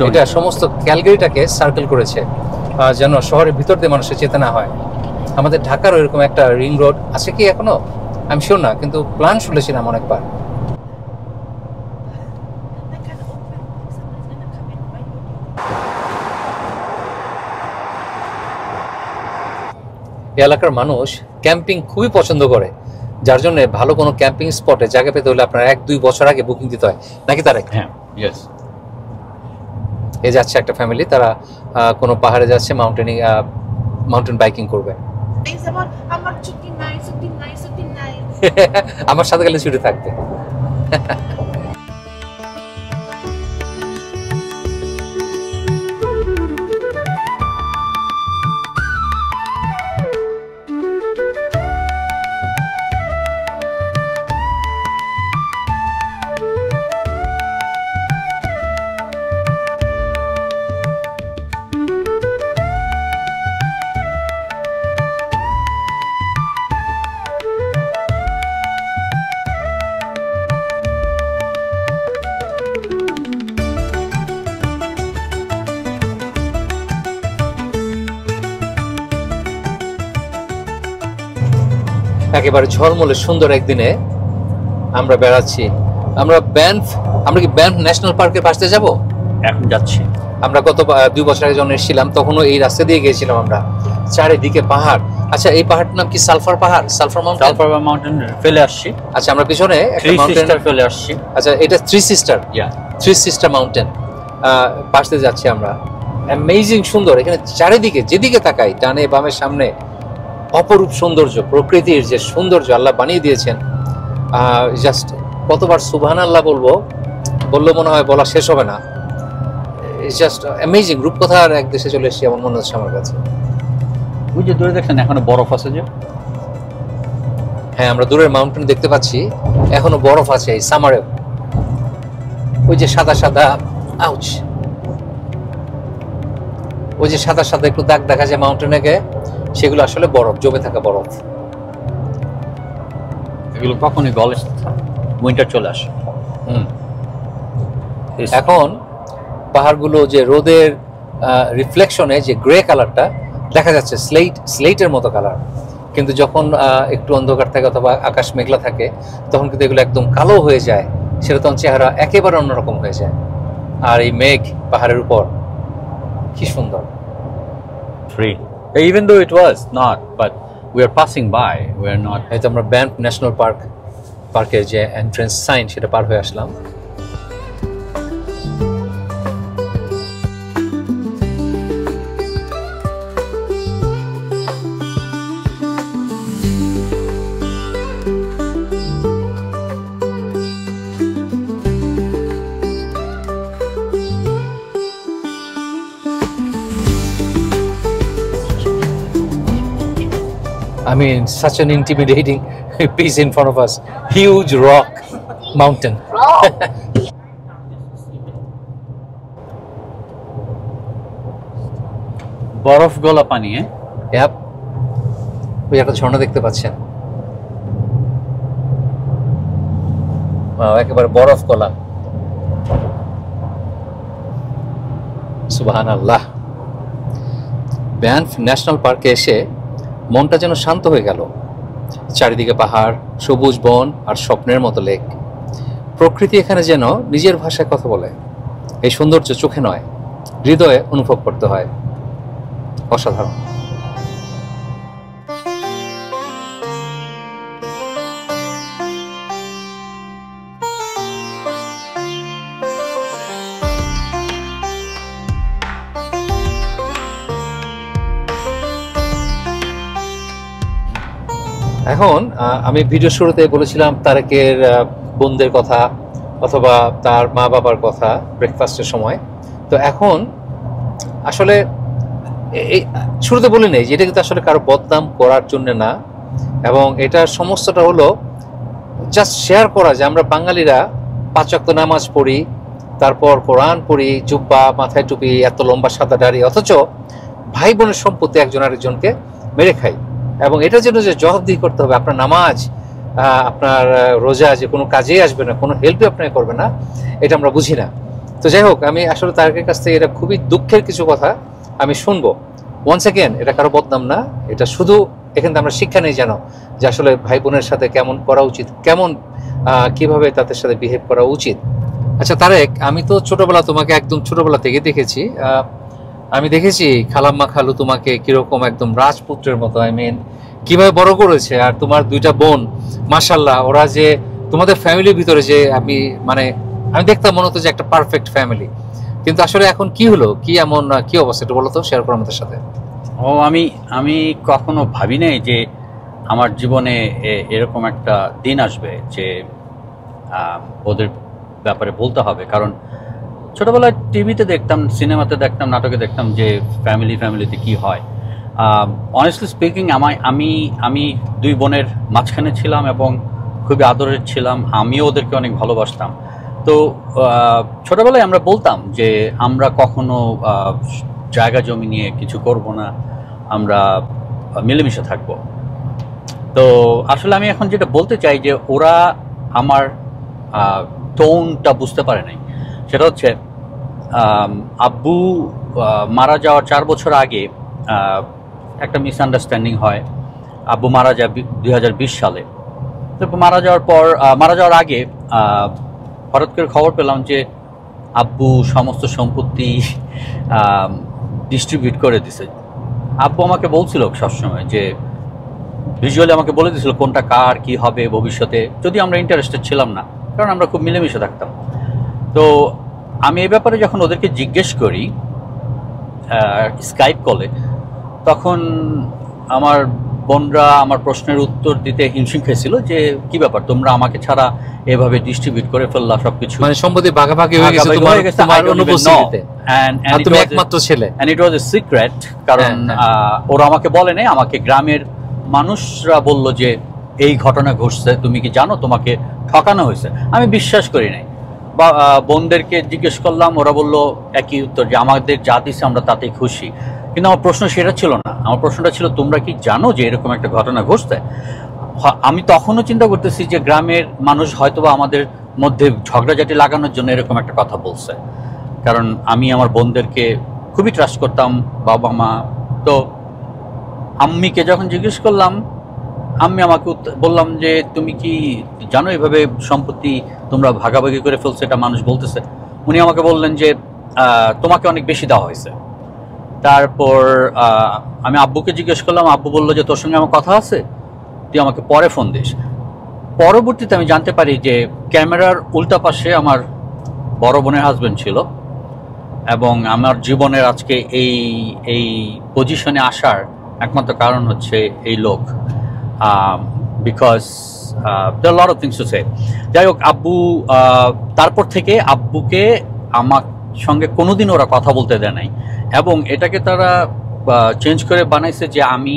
এটা সমস্ত ক্যালগারিটাকে সার্কেল করেছে যেন শহরের ভিতর দিয়ে মানুষের চেতনা হয়। আমাদের ঢাকার এরকম একটা রিং রোড আছে কি এখনো আমি শিওর না, কিন্তু প্ল্যান শুনেছিলাম অনেকবার। এই এলাকার মানুষ ক্যাম্পিং খুবই পছন্দ করে, যার জন্য ভালো কোনো ক্যাম্পিং স্পটে জায়গা পেতে হলে আপনার 1-2 বছর আগে বুকিং দিতে হয়, নাকি তারেক? হ্যাঁ, ইয়েস। এই যাচ্ছে একটা ফ্যামিলি, তারা কোনো পাহাড়ে যাচ্ছে, মাউন্টেন বাইকিং করবে। আমার ছুটি নাই, ছুটি নাই, ছুটি নাই। আমার সাথে গেলে ছুটি থাকবে। একেবারে ঝলমলে সুন্দর একদিনে আমরা বেড়াচ্ছি। আমরা কি ব্যানফ ন্যাশনাল পার্কের পাশে যাব? এখন যাচ্ছি। আমরা গত 2 বছর আগে যখন এসেছিলাম তখনও এই রাস্তা দিয়ে গিয়েছিলাম আমরা। চারিদিকে পাহাড়। আচ্ছা, এই পাহাড়টার নাম কি? সালফার পাহাড়, সালফার মাউন্টেন ফেলে আসছি। আচ্ছা, আমরা পিছনে একটা মাউন্টেন ফেলে আসছি। আচ্ছা, এটা থ্রি সিস্টার মাউন্টেন পাশ দিয়ে যাচ্ছি আমরা। অ্যামেজিং সুন্দর। এখানে চারিদিকে যেদিকে তাকাই, ডানে বামে সামনে অপরূপ সৌন্দর্য, প্রকৃতির যে সৌন্দর্য আল্লাহ বানিয়ে দিয়েছেন। জাস্ট কতবার সুবহানাল্লাহ বললে মনে হয় বলা শেষ হবে না। It's just amazing. রূপকথার এক দেশে চলে এসেছি এমন মনে হচ্ছে আমার কাছে। ওই যে দূরে দেখছেন এখনো বরফ আছে যে। হ্যাঁ, আমরা দূরের মাউন্টেন দেখতে পাচ্ছি, এখনো বরফ আছে এই সামারে। ওই যে সাদা সাদা আউচ, ওই যে সাদা সাদা একটু দাগ দেখা যায় মাউন্টেনে গে, সেগুলো আসলে বরফ, জমে থাকা বরফ। এগুলো কখনই গলে, উইন্টার চলে আসে। এখন পাহাড়গুলো যে রোদের রিফ্লেকশনে যে গ্রে কালারটা দেখা যাচ্ছে, স্লেটের মতো কালার, কিন্তু যখন একটু অন্ধকার থাকে অথবা আকাশ মেঘলা থাকে তখন কিন্তু এগুলো একদম কালো হয়ে যায়, সেটা তখন চেহারা একেবারে অন্যরকম হয়ে যায়। আর এই মেঘ পাহাড়ের উপর কি সুন্দর। Even though it was not, but we are passing by, we are not. এই তো আমরা ব্যান্ফ ন্যাশনাল পার্কের যে এন্ট্রেন্স সাইন সেটা পার হয়ে আসলাম। I mean, such an intimidating piece in front of us. Huge rock mountain. বরফ গলা পানি। Yep. ওই একটা ঝর্ণা দেখতে পাচ্ছেন, একেবারে বরফ গলা। সুবহানাল্লাহ। ব্যানফ ন্যাশনাল পার্কে এসে মনটা যেন শান্ত হয়ে গেল। চারিদিকে পাহাড়, সবুজ বন আর স্বপ্নের মতো লেক। প্রকৃতি এখানে যেন নিজের ভাষায় কথা বলে। এই সৌন্দর্য চোখে নয়, হৃদয়ে অনুভব করতে হয়। অসাধারণ। এখন আমি ভিডিও শুরুতে বলেছিলাম তারেকের বোনদের কথা অথবা তার মা বাবার কথা ব্রেকফাস্টের সময়। তো এখন আসলে এই শুরুতে বলি নেই যে এটা কিন্তু আসলে কারো বদনাম করার জন্য না, এবং এটার সমস্তটা হলো জাস্ট শেয়ার করা যে আমরা বাঙালিরা 5 ওয়াক্ত নামাজ পড়ি, তারপর কোরআন পড়ি, জুব্বা, মাথায় টুপি, এত লম্বা সাদা দাড়ি, অথচ ভাই বোনের সম্পত্তি একজন আরেকজনকে মেরে খাই। এবং এটার জন্য যে জবাবদিহি করতে হবে, আপনার নামাজ, আপনার রোজা যে কোনো কাজেই আসবে না, কোনো হেল্পই আপনাকে করবে না, এটা আমরা বুঝি না। তো যাই হোক, আমি আসলে তারেকের কাছ থেকে এটা খুবই দুঃখের কিছু কথা আমি শুনবো। ওয়ান্স অ্যাগেন, এটা কারো বদনাম না, এটা শুধু এখান থেকে আমরা শিক্ষা নেই যেন যে আসলে ভাই বোনের সাথে কেমন করা উচিত, কিভাবে তাদের সাথে বিহেভ করা উচিত। আচ্ছা তারেক, আমি তো ছোটবেলা তোমাকে একদম ছোটবেলা থেকে দেখেছি। আমি দেখেছি খালাম্মা খালু তোমাকে কিরকম একদম রাজপুত্রের মতো, আই মিন কিভাবে বড় করেছে। আর তোমার 2টা বোন, মাশাল্লাহ, ওরা যে তোমাদের ফ্যামিলির ভিতরে যে আমি দেখতাম মনে হতো যে একটা পারফেক্ট ফ্যামিলি। কিন্তু আসলে এখন কি হলো, কি এমন কি অবস্থা, একটু বলো তো, শেয়ার করো আমাদের সাথে। আমি কখনো ভাবি নাই যে আমার জীবনে এরকম একটা দিন আসবে যে ওদের ব্যাপারে বলতে হবে। কারণ ছোটবেলায় টিভিতে দেখতাম, সিনেমাতে দেখতাম, নাটকে দেখতাম যে ফ্যামিলিতে কি হয়। অনেস্টলি স্পিকিং, আমি 2 বোনের মাঝখানে ছিলাম এবং খুবই আদরের ছিলাম। আমিও ওদেরকে অনেক ভালোবাসতাম। তো ছোটবেলায় আমরা বলতাম যে আমরা কখনো জায়গা জমি নিয়ে কিছু করব না, আমরা মিলেমিশে থাকবো। তো আসলে আমি এখন যেটা বলতে চাই যে ওরা আমার টোনটা বুঝতে পারে নাই। সেটা হচ্ছে আব্বু মারা যাওয়ার 4 বছর আগে একটা মিসআন্ডারস্ট্যান্ডিং হয়। আব্বু মারা যায় 2020 সালে। তো মারা যাওয়ার আগে হঠাৎ করে খবর পেলাম যে আব্বু সমস্ত সম্পত্তি ডিস্ট্রিবিউট করে দিছে। আব্বু আমাকে বলছিল সবসময় যে ভিজুয়ালি আমাকে বলে দিয়েছিল কোনটা কার কি হবে ভবিষ্যতে, যদি আমরা ইন্টারেস্টেড ছিলাম না, কারণ আমরা খুব মিলেমিশে থাকতাম। তো আমি এই ব্যাপারে যখন ওদেরকে জিজ্ঞেস করি স্কাইপ কলে, তখন আমার বোনরা আমার প্রশ্নের উত্তর দিতে হিমশিম খেয়েছিল যে কি ব্যাপার, তোমরা আমাকে ছাড়া এভাবে ডিস্ট্রিবিউট করে ফেললা সবকিছু, মানে সম্পত্তি ভাগাভাগি হয়ে গেছে তোমার অনুপস্থিতিতে, আর তুমি একমাত্র ছেলে, and it was a secret, কারণ ওরা আমাকে বলে নাই, আমাকে গ্রামের মানুষরা বলল যে এই ঘটনা ঘটছে, তুমি কি জানো তোমাকে ঠকানো হয়েছে। আমি বিশ্বাস করি নাই, বা বোনদেরকে জিজ্ঞেস করলাম, ওরা বলল একই উত্তর যে আমাদের যা দিছে আমরা তাতেই খুশি। কিন্তু আমার প্রশ্ন সেটা ছিল না, আমার প্রশ্নটা ছিল তোমরা কি জানো যে এরকম একটা ঘটনা ঘটছে। আমি তখনও চিন্তা করতেছি যে গ্রামের মানুষ হয়তোবা আমাদের মধ্যে ঝগড়াঝাটি লাগানোর জন্য এরকম একটা কথা বলছে, কারণ আমি আমার বোনদেরকে খুবই ট্রাস্ট করতাম, বাবা মা। তো আম্মিকে যখন জিজ্ঞেস করলাম, আমি আমাকে বললাম যে তুমি কি জানো এইভাবে সম্পত্তি তোমরা ভাগাভাগি করে ফেলছো, এটা মানুষ বলতেছে। উনি আমাকে বললেন যে তোমাকে অনেক বেশি দেওয়া হয়েছে। তারপর আমি আব্বুকে জিজ্ঞেস করলাম, আব্বু বললো যে তোর সঙ্গে আমার কথা আছে, তুই আমাকে পরে ফোন দিস। পরবর্তীতে আমি জানতে পারি যে ক্যামেরার উল্টা পাশে আমার বড় বোনের হাজবেন্ড ছিল, এবং আমার জীবনের আজকে এই পজিশনে আসার একমাত্র কারণ হচ্ছে এই লোক, because there are a lot of things to say. যাই হোক, আব্বু তারপর থেকে আব্বুকে আমার সঙ্গে কোনোদিন ওরা কথা বলতে দেয় নাই, এবং এটাকে তারা চেঞ্জ করে বানাইছে যে আমি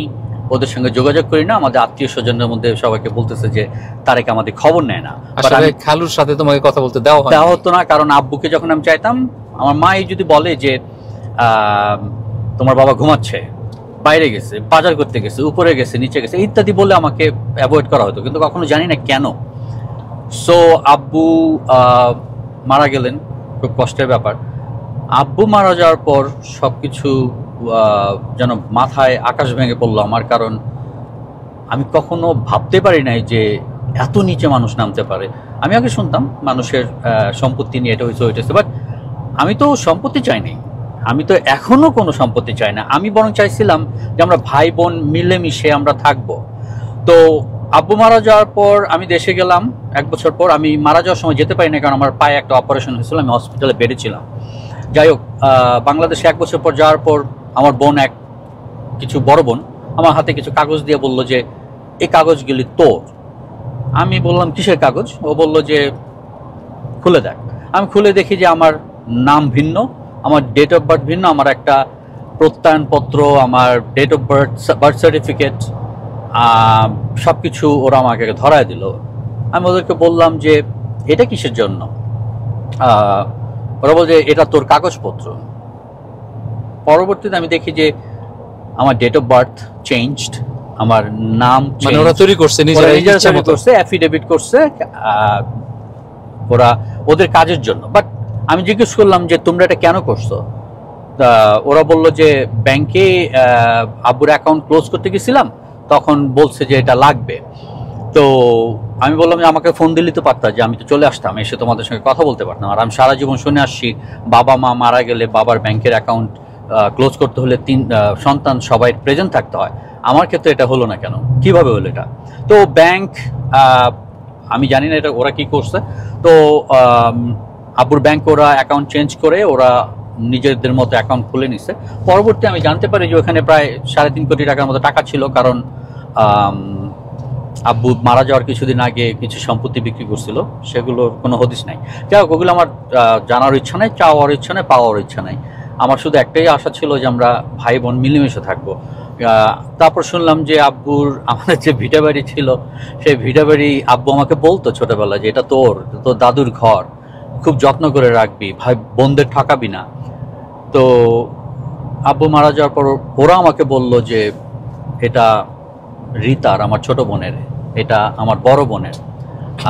ওদের সঙ্গে যোগাযোগ করি না, আমাদের আত্মীয় স্বজনের মধ্যে সবাইকে বলতেছে যে তারেক আমাদের খবর নেয় না। আসলে খালুর সাথে তোমাকে কথা বলতে দেওয়া হতো না, কারণ আব্বুকে যখন আমি চাইতাম, আমার মা যদি বলে যে তোমার বাবা ঘুমাচ্ছে, বাইরে গেছে, বাজার করতে গেছে, উপরে গেছে, নিচে গেছে ইত্যাদি বলে আমাকে অ্যাভয়েড করা হতো, কিন্তু কখনো জানি না কেন। সো আব্বু মারা গেলেন, খুব কষ্টের ব্যাপার। আব্বু মারা যাওয়ার পর সবকিছু যেন মাথায় আকাশ ভেঙে পড়লো আমার, কারণ আমি কখনো ভাবতে পারি নাই যে এত নিচে মানুষ নামতে পারে। আমি আগে শুনতাম মানুষের সম্পত্তি নিয়ে এটা হয়েছে ওইটা, বাট আমি তো সম্পত্তি চাইনি, আমি তো এখনো কোনো সম্পত্তি চাই না। আমি বরং চাইছিলাম যে আমরা ভাই বোন মিলেমিশে আমরা থাকবো। তো আব্বু মারা যাওয়ার পর আমি দেশে গেলাম 1 বছর পর। আমি মারা যাওয়ার সময় যেতে পারি না, কারণ আমার পায়ে একটা অপারেশন হয়েছিল, আমি হসপিটালে বেডে ছিলাম। যাই হোক, বাংলাদেশে 1 বছর পর যাওয়ার পর আমার বোন, কিছু বড় বোন আমার হাতে কিছু কাগজ দিয়ে বলল যে এই কাগজগুলি তোর। আমি বললাম কিসের কাগজ? ও বলল যে খুলে দেখ। আমি খুলে দেখি যে আমার নাম ভিন্ন, আমার ডেট অফ বার্থ ভিন্ন, আমার একটা প্রত্যয়নপত্র, আমার ডেট অফ বার্থ সার্টিফিকেট, সব কিছু ওরা আমাকে ধরায় দিল। আমি ওদেরকে বললাম যে এটা কিসের জন্য? ওরা বলছে এটা তোর কাগজপত্র। পরবর্তীতে আমি দেখি যে আমার ডেট অফ বার্থ চেঞ্জড, আমার নাম ওরা তৈরি করছে, নিজেরা করছে, অ্যাফিডেভিট করছে ওরা ওদের কাজের জন্য। বাট আমি জিজ্ঞেস করলাম যে তোমরা এটা কেন করছো? ওরা বলল যে ব্যাংকে আব্বুর অ্যাকাউন্ট ক্লোজ করতে গেছিলাম, তখন বলছে যে এটা লাগবে। তো আমি বললাম যে আমাকে ফোন দিলে তো পারতাম, যে আমি তো চলে আসতাম, এসে তোমাদের সঙ্গে কথা বলতে পারতাম। আর আমি সারা জীবন শুনে আসছি বাবা মা মারা গেলে বাবার ব্যাংকের অ্যাকাউন্ট ক্লোজ করতে হলে 3 সন্তান সবাই প্রেজেন্ট থাকতে হয়। আমার ক্ষেত্রে এটা হলো না কেন? কিভাবে হলো এটা? তো ব্যাংক, আমি জানি না এটা ওরা কি করছে। তো আব্বুর ব্যাংক ওরা অ্যাকাউন্ট চেঞ্জ করে ওরা নিজেদের মতো অ্যাকাউন্ট খুলে নিছে। পরবর্তী আমি জানতে পারি যে ওখানে প্রায় 3.5 কোটি টাকার মতো টাকা ছিল, কারণ আব্বু মারা যাওয়ার কিছুদিন আগে কিছু সম্পত্তি বিক্রি করছিল, সেগুলোর কোনো হদিস নাই। যাই হোক, ওগুলো আমার জানার ইচ্ছা নাই, চাওয়ার ইচ্ছা নাই, পাওয়ার ইচ্ছা নাই। আমার শুধু একটাই আশা ছিল যে আমরা ভাই বোন মিলেমিশে থাকবো। তারপর শুনলাম যে আব্বুর আমাদের যে ভিটা বাড়ি ছিল, সেই ভিটা বাড়ি আব্বু আমাকে বলতো ছোটবেলায় যে এটা তোর দাদুর ঘর, খুব যত্ন করে রাখবি, ভাই বোনদের ঠকাবি না। তো আব্বু মারা যাওয়ার পর ওরা আমাকে বলল যে এটা রিতার, আমার ছোট বোনের, এটা আমার বড় বোনের,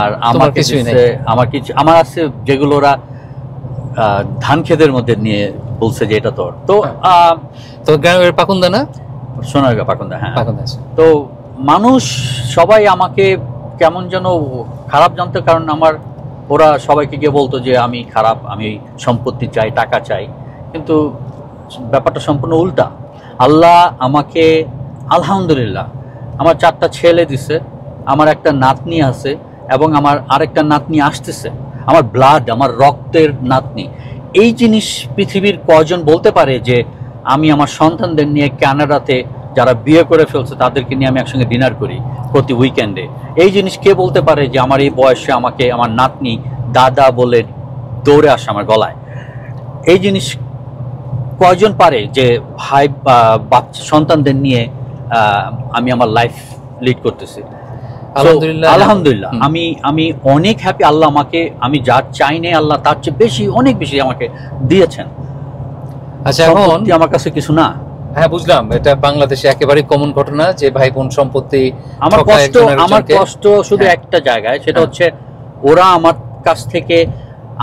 আর আমার আমার আছে যেগুলো ওরা ধান ক্ষেতের মধ্যে নিয়ে বলছে যে এটা তোর। তো গ্রামের পাকুন্দা না, সোনারগাঁ পাকুন্দা, হ্যাঁ পাকুন্দা। তো মানুষ সবাই আমাকে কেমন যেন খারাপ জানতো, কারণ ওরা সবাইকে গিয়ে বলতো যে আমি খারাপ, আমি সম্পত্তি চাই, টাকা চাই। কিন্তু ব্যাপারটা সম্পূর্ণ উল্টা। আল্লাহ আমাকে আলহামদুলিল্লাহ আমার 4টা ছেলে দিছে, আমার একটা নাতনি আছে, এবং আমার আরেকটা নাতনি আসতেছে, আমার ব্লাড, আমার রক্তের নাতনি। এই জিনিস পৃথিবীর কজন বলতে পারে যে আমি আমার সন্তানদের নিয়ে কানাডাতে যারা বিয়ে করে ফেলছে তাদেরকে নিয়ে আমি একসঙ্গে ডিনার করি প্রতি উইকেন্ডে। এই জিনিস কে বলতে পারে যে আমার এই বয়সে আমাকে আমার নাতনি দাদা বলে দৌড়ে আসে আমার গলায়? এই জিনিস কয়জন পারে যে ভাই বাচ্চা সন্তানদের নিয়ে আমি আমার লাইফ লিড করতেছি? আলহামদুলিল্লাহ আমি অনেক হ্যাপি। আল্লাহ আমাকে, আমি যা চাই নাই আল্লাহ তার চেয়ে বেশি, অনেক বেশি আমাকে দিয়েছেন। আচ্ছা, এখন আমার কাছে কিছু না। হ্যাঁ, বুঝলাম, এটা বাংলাদেশে একেবারে কমন ঘটনা যে ভাই বোন সম্পত্তি। আমার কষ্ট শুধু একটা জায়গায়, সেটা হচ্ছে ওরা আমার কাছ থেকে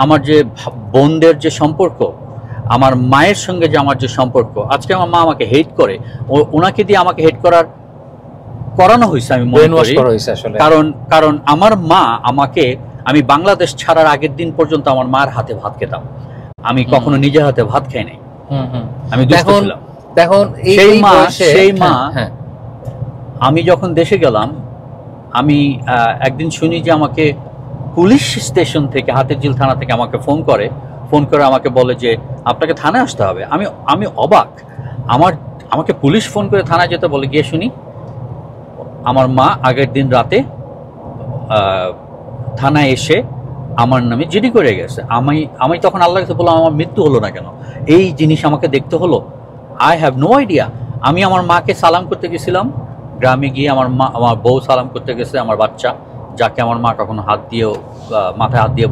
আমার যে বোনদের যে সম্পর্ক, আমার মায়ের সঙ্গে যে আমার যে সম্পর্ক, আজকে আমার মা আমাকে হেট করে, ওনাকে দিয়ে আমাকে হেট করানো হয়েছে। আমি মনে করি কারণ আমার মা আমাকে, আমি বাংলাদেশ ছাড়ার আগের দিন পর্যন্ত আমার মার হাতে ভাত খেতাম, আমি কখনো নিজের হাতে ভাত খাই নাই। আমি দেখুন সেই মা আমি যখন দেশে গেলাম, আমি একদিন শুনি যে আমাকে পুলিশ স্টেশন থেকে, হাতিরঝিল থানা থেকে আমাকে ফোন করে আমাকে বলে যে আপনাকে থানায় আসতে হবে। আমি অবাক, আমাকে পুলিশ ফোন করে থানায় যেতে বলে। গিয়ে শুনি আমার মা আগের দিন রাতে থানায় এসে আমার নামে জিডি করে গেছে। আমি তখন আল্লাহর কাছে বললাম আমার মৃত্যু হলো না কেন, এই জিনিস আমাকে দেখতে হলো। I have no idea. আমি আমার মাকে সালাম করতে গেছিলাম গ্রামে গিয়ে, আমার বউ সালাম করতে গেছে, আমার বাচ্চা যাকে আমার মা কখনো মাথায় হাত দিয়ে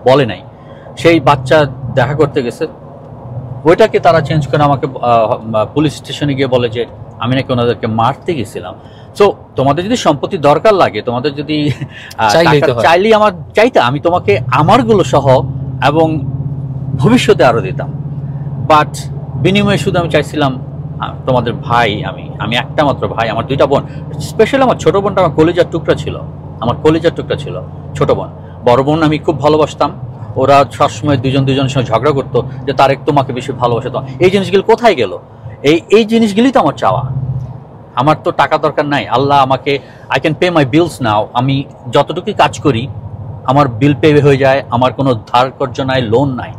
বলে নাই, সেই বাচ্চা দেখা করতে গেছে। ওইটাকে তারা চেঞ্জ করে আমাকে পুলিশ স্টেশনে গিয়ে বলে যে আমি নাকি ওনাদেরকে মারতে গেছিলাম। সো তোমাদের যদি সম্পত্তি দরকার লাগে, তোমাদের যদি চাইলেই আমার চাইতে, আমি তোমাকে আমারগুলো সহ এবং ভবিষ্যতে আরো দিতাম। বাট বিনিময়ে শুধু আমি চাইছিলাম তোমাদের ভাই, আমি একটা মাত্র ভাই, আমার দুইটা বোন, স্পেশালি আমার ছোট বোনটা আমার কলিজার টুকরা ছিল, ছোট বোন। বড় বোন আমি খুব ভালোবাসতাম, ওরা সবসময় দুজনের সঙ্গে ঝগড়া করতো যে তারেক তোমাকে বেশি ভালোবাসে। তো এই জিনিসগুলো কোথায় গেল? এই জিনিসগুলি তো আমার চাওয়া। আমার তো টাকা দরকার নাই, আল্লাহ আমাকে, আই ক্যান পে মাই বিলস নাও। আমি যতটুকু কাজ করি আমার বিল পে হয়ে যায়, আমার কোনো ধার কর্য নাই, লোন নাই।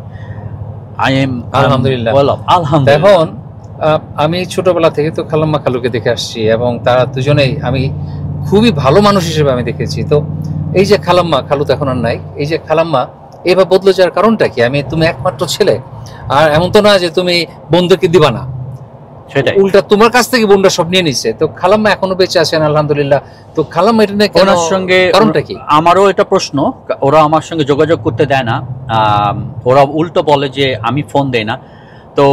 আলহামদুলিল্লাহ। এখন আমি ছোটবেলা থেকে তো খালাম্মা খালুকে দেখে আসছি এবং তারা দুজনেই আমি খুবই ভালো মানুষ হিসেবে আমি দেখেছি। তো এই যে খালাম্মা, খালু তো এখন আর নাই, এই যে খালাম্মা এভাবে বদলে যাওয়ার কারণটা কি? তুমি একমাত্র ছেলে, আর এমন তো না যে তুমি বন্ধুকে দিবা না, সেটাই উল্টা তোমার কাছ থেকে বোনরা সব নিয়ে নিছে। তো খালাম্মা এখনো বেঁচে আছেন আলহামদুলিল্লাহ। তো খালাম্মা এটা নিয়ে ওনার সঙ্গে কারণটা কি? আমারও এটা প্রশ্ন। ওরা আমার সঙ্গে যোগাযোগ করতে দেয় না, ওরা উল্টো বলে যে আমি ফোন দেই না। তো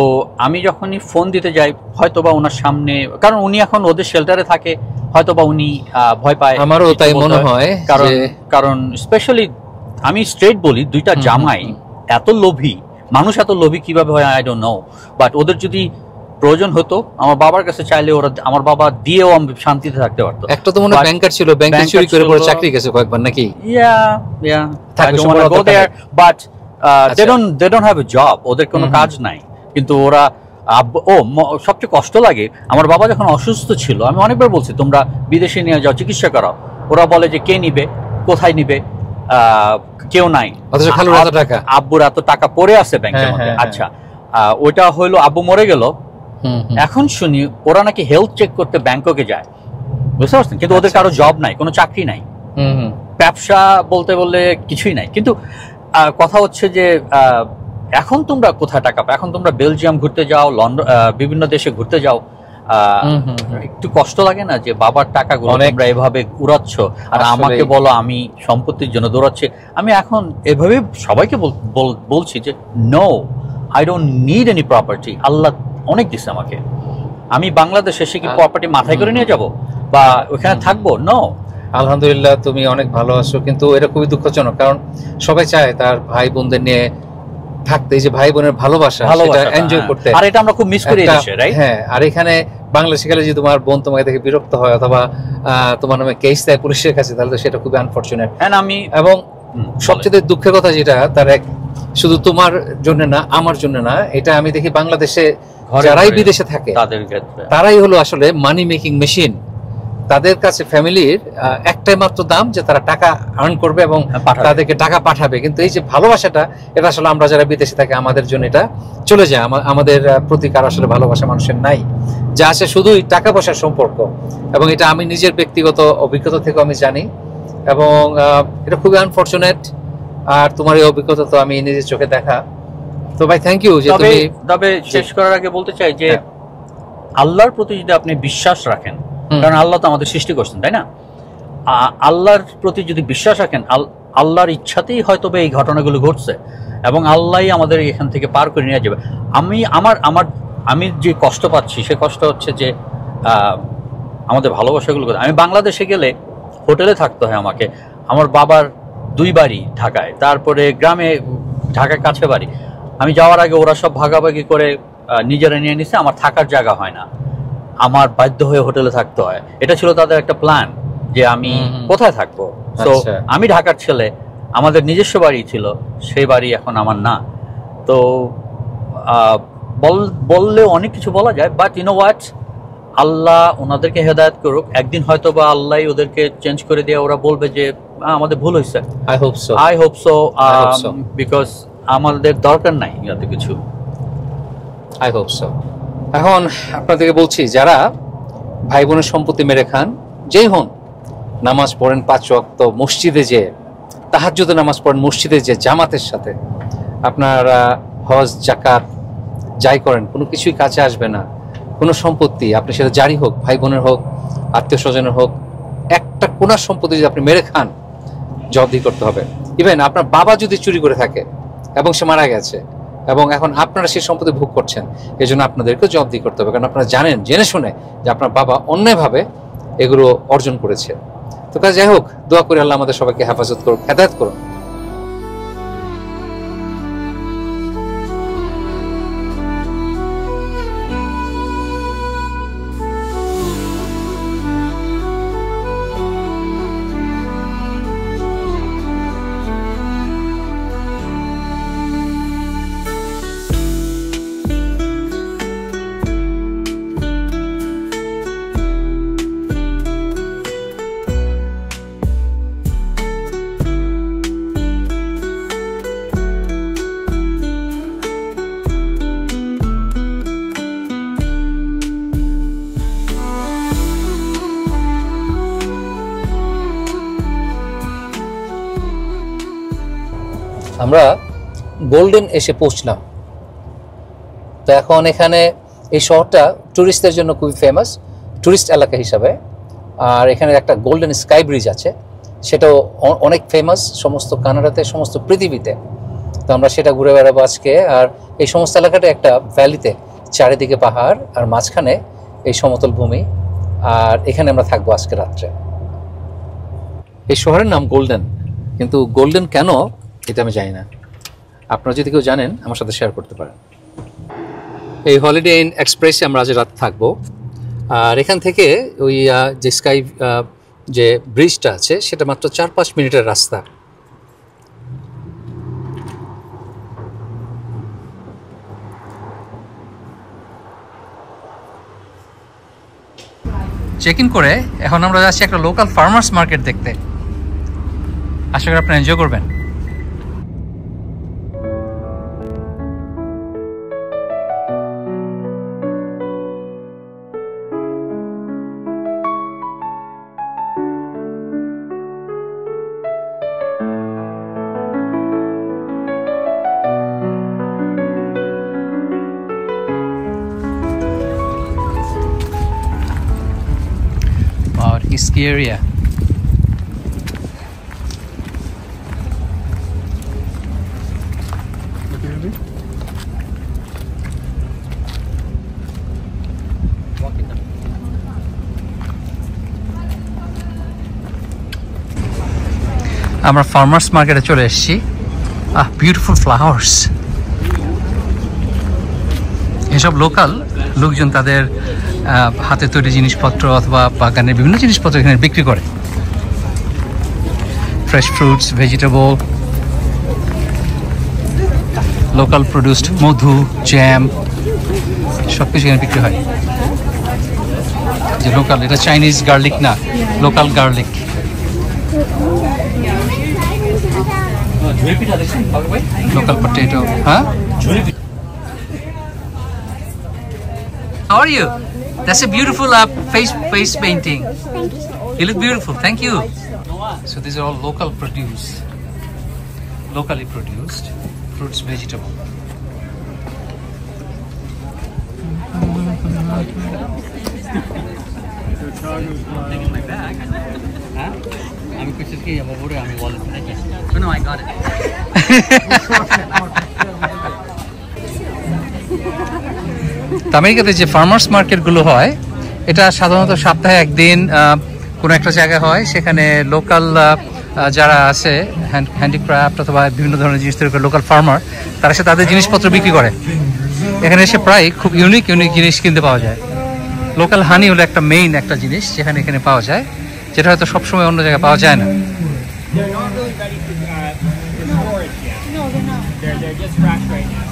আমি যখনই ফোন দিতে যাই, হয়তোবা ওনার সামনে, কারণ উনি এখন ওদের শেল্টারে থাকে, হয়তোবা উনি ভয় পায়। আমারও তাই মনে হয়, কারণ স্পেশালি আমি স্ট্রেট বলি, দুইটা জামাই এত লোভী, মানুষ এত লোভী কিভাবে হয় আই ডোন্ট নো। বাট ওদের যদি প্রয়োজন হতো আমার বাবার কাছে চাইলে ওরা, আমার বাবা দিয়েও আমি শান্তিতে থাকতে পারতো। একটা তো মনে ব্যাংকার ছিল, ব্যাংকে চুরি করে পরে চাকরি গেছে কয়েকবার নাকি? But they don't have a job, ওদের কোনো কাজ নাই। কিন্তু ওরা সবচেয়ে কষ্ট লাগে, আমার বাবা যখন অসুস্থ ছিল, আমি অনেকবার বলছি তোমরা বিদেশে নিয়ে যাও, চিকিৎসা করাও। ওরা বলে যে কে নিবে, কোথায় নিবে, কেউ নাই। আব্বুর এত টাকা পড়ে আছে ব্যাংকের মধ্যে। আচ্ছা, ওইটা হইলো আব্বু মরে গেল, এখন শুনি ওরা নাকি হেলথ চেক করতে ব্যাংককে যায়, বুঝতে পারছেন? কিন্তু ওদের কারো জব নাই, কোনো চাকরি নাই, ব্যবসা বলতে বললে কিছুই নাই। কিন্তু কথা হচ্ছে যে এখন তোমরা কোথায় টাকা পাও? এখন তোমরা বেলজিয়াম ঘুরতে যাও, লন্ডন, বিভিন্ন দেশে ঘুরতে যাও, একটু কষ্ট লাগে না যে বাবার টাকাগুলো তোমরা এভাবে উড়াচ্ছ, আর আমাকে বলো আমি সম্পত্তির জন্য দৌড়াচ্ছি। আমি এখন এভাবে সবাইকে বলছি যে no, I don't need any property. আল্লাহ অনেক দিচ্ছে আমাকে, আমি বাংলাদেশে এসে কি প্রপার্টি মাথায় করে নিয়ে যাব বা ওখানে থাকবো? নো। আলহামদুলিল্লাহ তুমি অনেক ভালো আছো, কিন্তু এটা খুবই দুঃখজনক, কারণ সবাই চায় তার ভাই বোনদের নিয়ে থাকতে, যে ভাই বোনের ভালোবাসা সেটা এনজয় করতে, আর এটা আমরা খুব মিস করি দেশে, রাইট? হ্যাঁ, আর এখানে বাংলাদেশে গেলে যদি তোমার বোন তোমাকে দেখে বিরক্ত হয় অথবা তোমার নামে কেস দেয় পুলিশের কাছে, তাহলে তো সেটা খুবই আনফরচুনেট। এবং সবচেয়ে দুঃখের কথা যেটা, তার এক শুধু তোমার জন্য না, আমার জন্য না, এটা আমি দেখি বাংলাদেশে যারাই বিদেশে থাকে তারাই হলো আসলে মানি মেকিং মেশিন। তাদের কাছে ফ্যামিলির একটাই মাত্র দাম যে তারা টাকা আর্ন করবে এবং তাদেরকে টাকা পাঠাবে, কিন্তু এই যে ভালোবাসাটা, এটা আসলে আমরা যারা বিদেশে থাকি আমাদের জন্য এটা চলে যায়। আমাদের প্রতি কারো আসলে ভালোবাসা মানুষের নাই, যা আছে শুধুই টাকা পয়সার সম্পর্ক। এবং এটা আমি নিজের ব্যক্তিগত অভিজ্ঞতা থেকে আমি জানি, এবং এটা খুবই আনফরচুনেট। আর তোমার এই অভিজ্ঞতা তো আমি নিজের চোখে দেখা। তো ভাই থ্যাংক ইউ। যে তুমি তবে শেষ করার আগে বলতে চাই যে আল্লাহর প্রতি যদি আপনি বিশ্বাস রাখেন, কারণ আল্লাহ তো আমাদের সৃষ্টি করছেন, তাই না? আল্লাহর প্রতি যদি বিশ্বাস রাখেন, আল্লাহর ইচ্ছাতেই হয়তো এই ঘটনাগুলো ঘটছে এবং আল্লাহই আমাদের এখান থেকে পার করে নিয়ে যাবে। আমি যে কষ্ট পাচ্ছি সে কষ্ট হচ্ছে যে আমাদের ভালোবাসাগুলো। আমি বাংলাদেশে গেলে হোটেলে থাকতে হয় আমাকে, আমার বাবার 2 বাড়ি ঢাকায়, তারপরে গ্রামে, ঢাকার কাছে বাড়ি। আমি যাওয়ার আগে ওরা সব ভাগাভাগি করে নিজেরা নিয়ে নিছে, আমার থাকার জায়গা হয় না, আমার বাধ্য হয়ে হোটেলে থাকতে হয়। এটা ছিল তাদের একটা প্ল্যান যে আমি কোথায় থাকবো। তো আমি ঢাকার ছেলে, আমাদের নিজস্ব বাড়ি ছিল, সেই বাড়ি এখন আমার না। তো বললে অনেক কিছু বলা যায়, বাট ইউ নো হোয়াট, আল্লাহ ওনাদেরকে হেদায়েত করুক। একদিন হয়তো বা আল্লাহ ওদেরকে চেঞ্জ করে দিয়ে ওরা বলবে যে আমাদের ভুল হয়েছে। আই হোপ সো বিকজ আমাদের দরকার নাই এত কিছু। I hope so. এখন আপনাদেরকে বলছি, যারা ভাই বোনের সম্পত্তি মেরে খান, যেই হন, নামাজ পড়েন 5 ওয়াক্ত, মসজিদে যে তাহাজ্জুদের নামাজ পড়েন মসজিদে যে জামাতের সাথে, আপনার হজ জাকাত যাই করেন কোনো কিছুই কাছে আসবে না। কোনো সম্পত্তি আপনি সেটা জারি হোক, ভাই বোনের হোক, আত্মীয় স্বজনের হোক, একটা কোনার সম্পত্তি যদি আপনি মেরে খান, জবাবদিহি করতে হবে। ইভেন আপনার বাবা যদি চুরি করে থাকে এবং সে মারা গেছে এবং এখন আপনারা সেই সম্পত্তি ভোগ করছেন, এই জন্য আপনাদেরকেও জবাবদিহি করতে হবে, কারণ আপনারা জানেন জেনে শুনে যে আপনার বাবা অন্যায়ভাবে এগুলো অর্জন করেছে। তো কাজ যাই হোক, দোয়া করি আল্লাহ আমাদের সবাইকে হেফাজত করুন, হেদায়েত করুন। আমরা গোল্ডেন এসে পৌঁছলাম। তো এখন এখানে এই শহরটা ট্যুরিস্টদের জন্য খুবই ফেমাস, ট্যুরিস্ট এলাকা হিসাবে। আর এখানে একটা গোল্ডেন স্কাই ব্রিজ আছে, সেটাও অনেক ফেমাস সমস্ত কানাডাতে, সমস্ত পৃথিবীতে। তো আমরা সেটা ঘুরে বেড়াবো আজকে। আর এই সমস্ত এলাকাটা একটা ভ্যালিতে, চারিদিকে পাহাড় আর মাঝখানে এই সমতল ভূমি। আর এখানে আমরা থাকবো আজকে রাত্রে। এই শহরের নাম গোল্ডেন, কিন্তু গোল্ডেন কেন এটা আমি জানি না। আপনারা যদি কেউ জানেন আমার সাথে শেয়ার করতে পারেন। এই হলিডে ইন এক্সপ্রেসে আমরা আজ রাত থাকবো। আর এখান থেকে ওই যে স্কাই যে ব্রিজটা আছে সেটা মাত্র 4-5 মিনিটের রাস্তা। চেক ইন করে এখন আমরা যাচ্ছি একটা লোকাল ফার্মার্স মার্কেট দেখতে। আশা করি আপনারা এনজয় করবেন। Risky area. আমরা ফার্মার্স মার্কেটে চলে এসেছি। Beautiful flowers. এসব লোকাল লোকজন তাদের হাতে তৈরি জিনিসপত্র অথবা বাগানের বিভিন্ন জিনিসপত্র এখানে বিক্রি করে। Fresh fruits, vegetable, local produced মধু, জ্যাম, সব কিছু এখানে বিক্রি হয়। যে লোকাল, এটা চাইনিজ গার্লিক না, লোকাল গার্লিক। Local potato. হ্যাঁ, how are you? That's a beautiful face painting. You look beautiful. Thank you. So these are all locally produced fruits, vegetable. আমি কিছু কি যাব বড় আমি বল No, I got it. আমেরিকাতে যে ফার্মার্স মার্কেটগুলো হয়, এটা সাধারণত সপ্তাহে একদিন কোনো একটা জায়গায় হয়। সেখানে লোকাল যারা আছে হ্যান্ডিক্রাফট অথবা বিভিন্ন ধরনের জিনিস তৈরি করে লোকাল ফার্মার, তারা এসে তাদের জিনিসপত্র বিক্রি করে। এখানে এসে প্রায় খুব ইউনিক জিনিস কিনতে পাওয়া যায়। লোকাল হানি হলো একটা মেইন একটা জিনিস যেখানে এখানে পাওয়া যায়, যেটা হয়তো সবসময় অন্য জায়গায় পাওয়া যায় না। They're not really ready to storage yet. No, they're not. They're just fresh right now.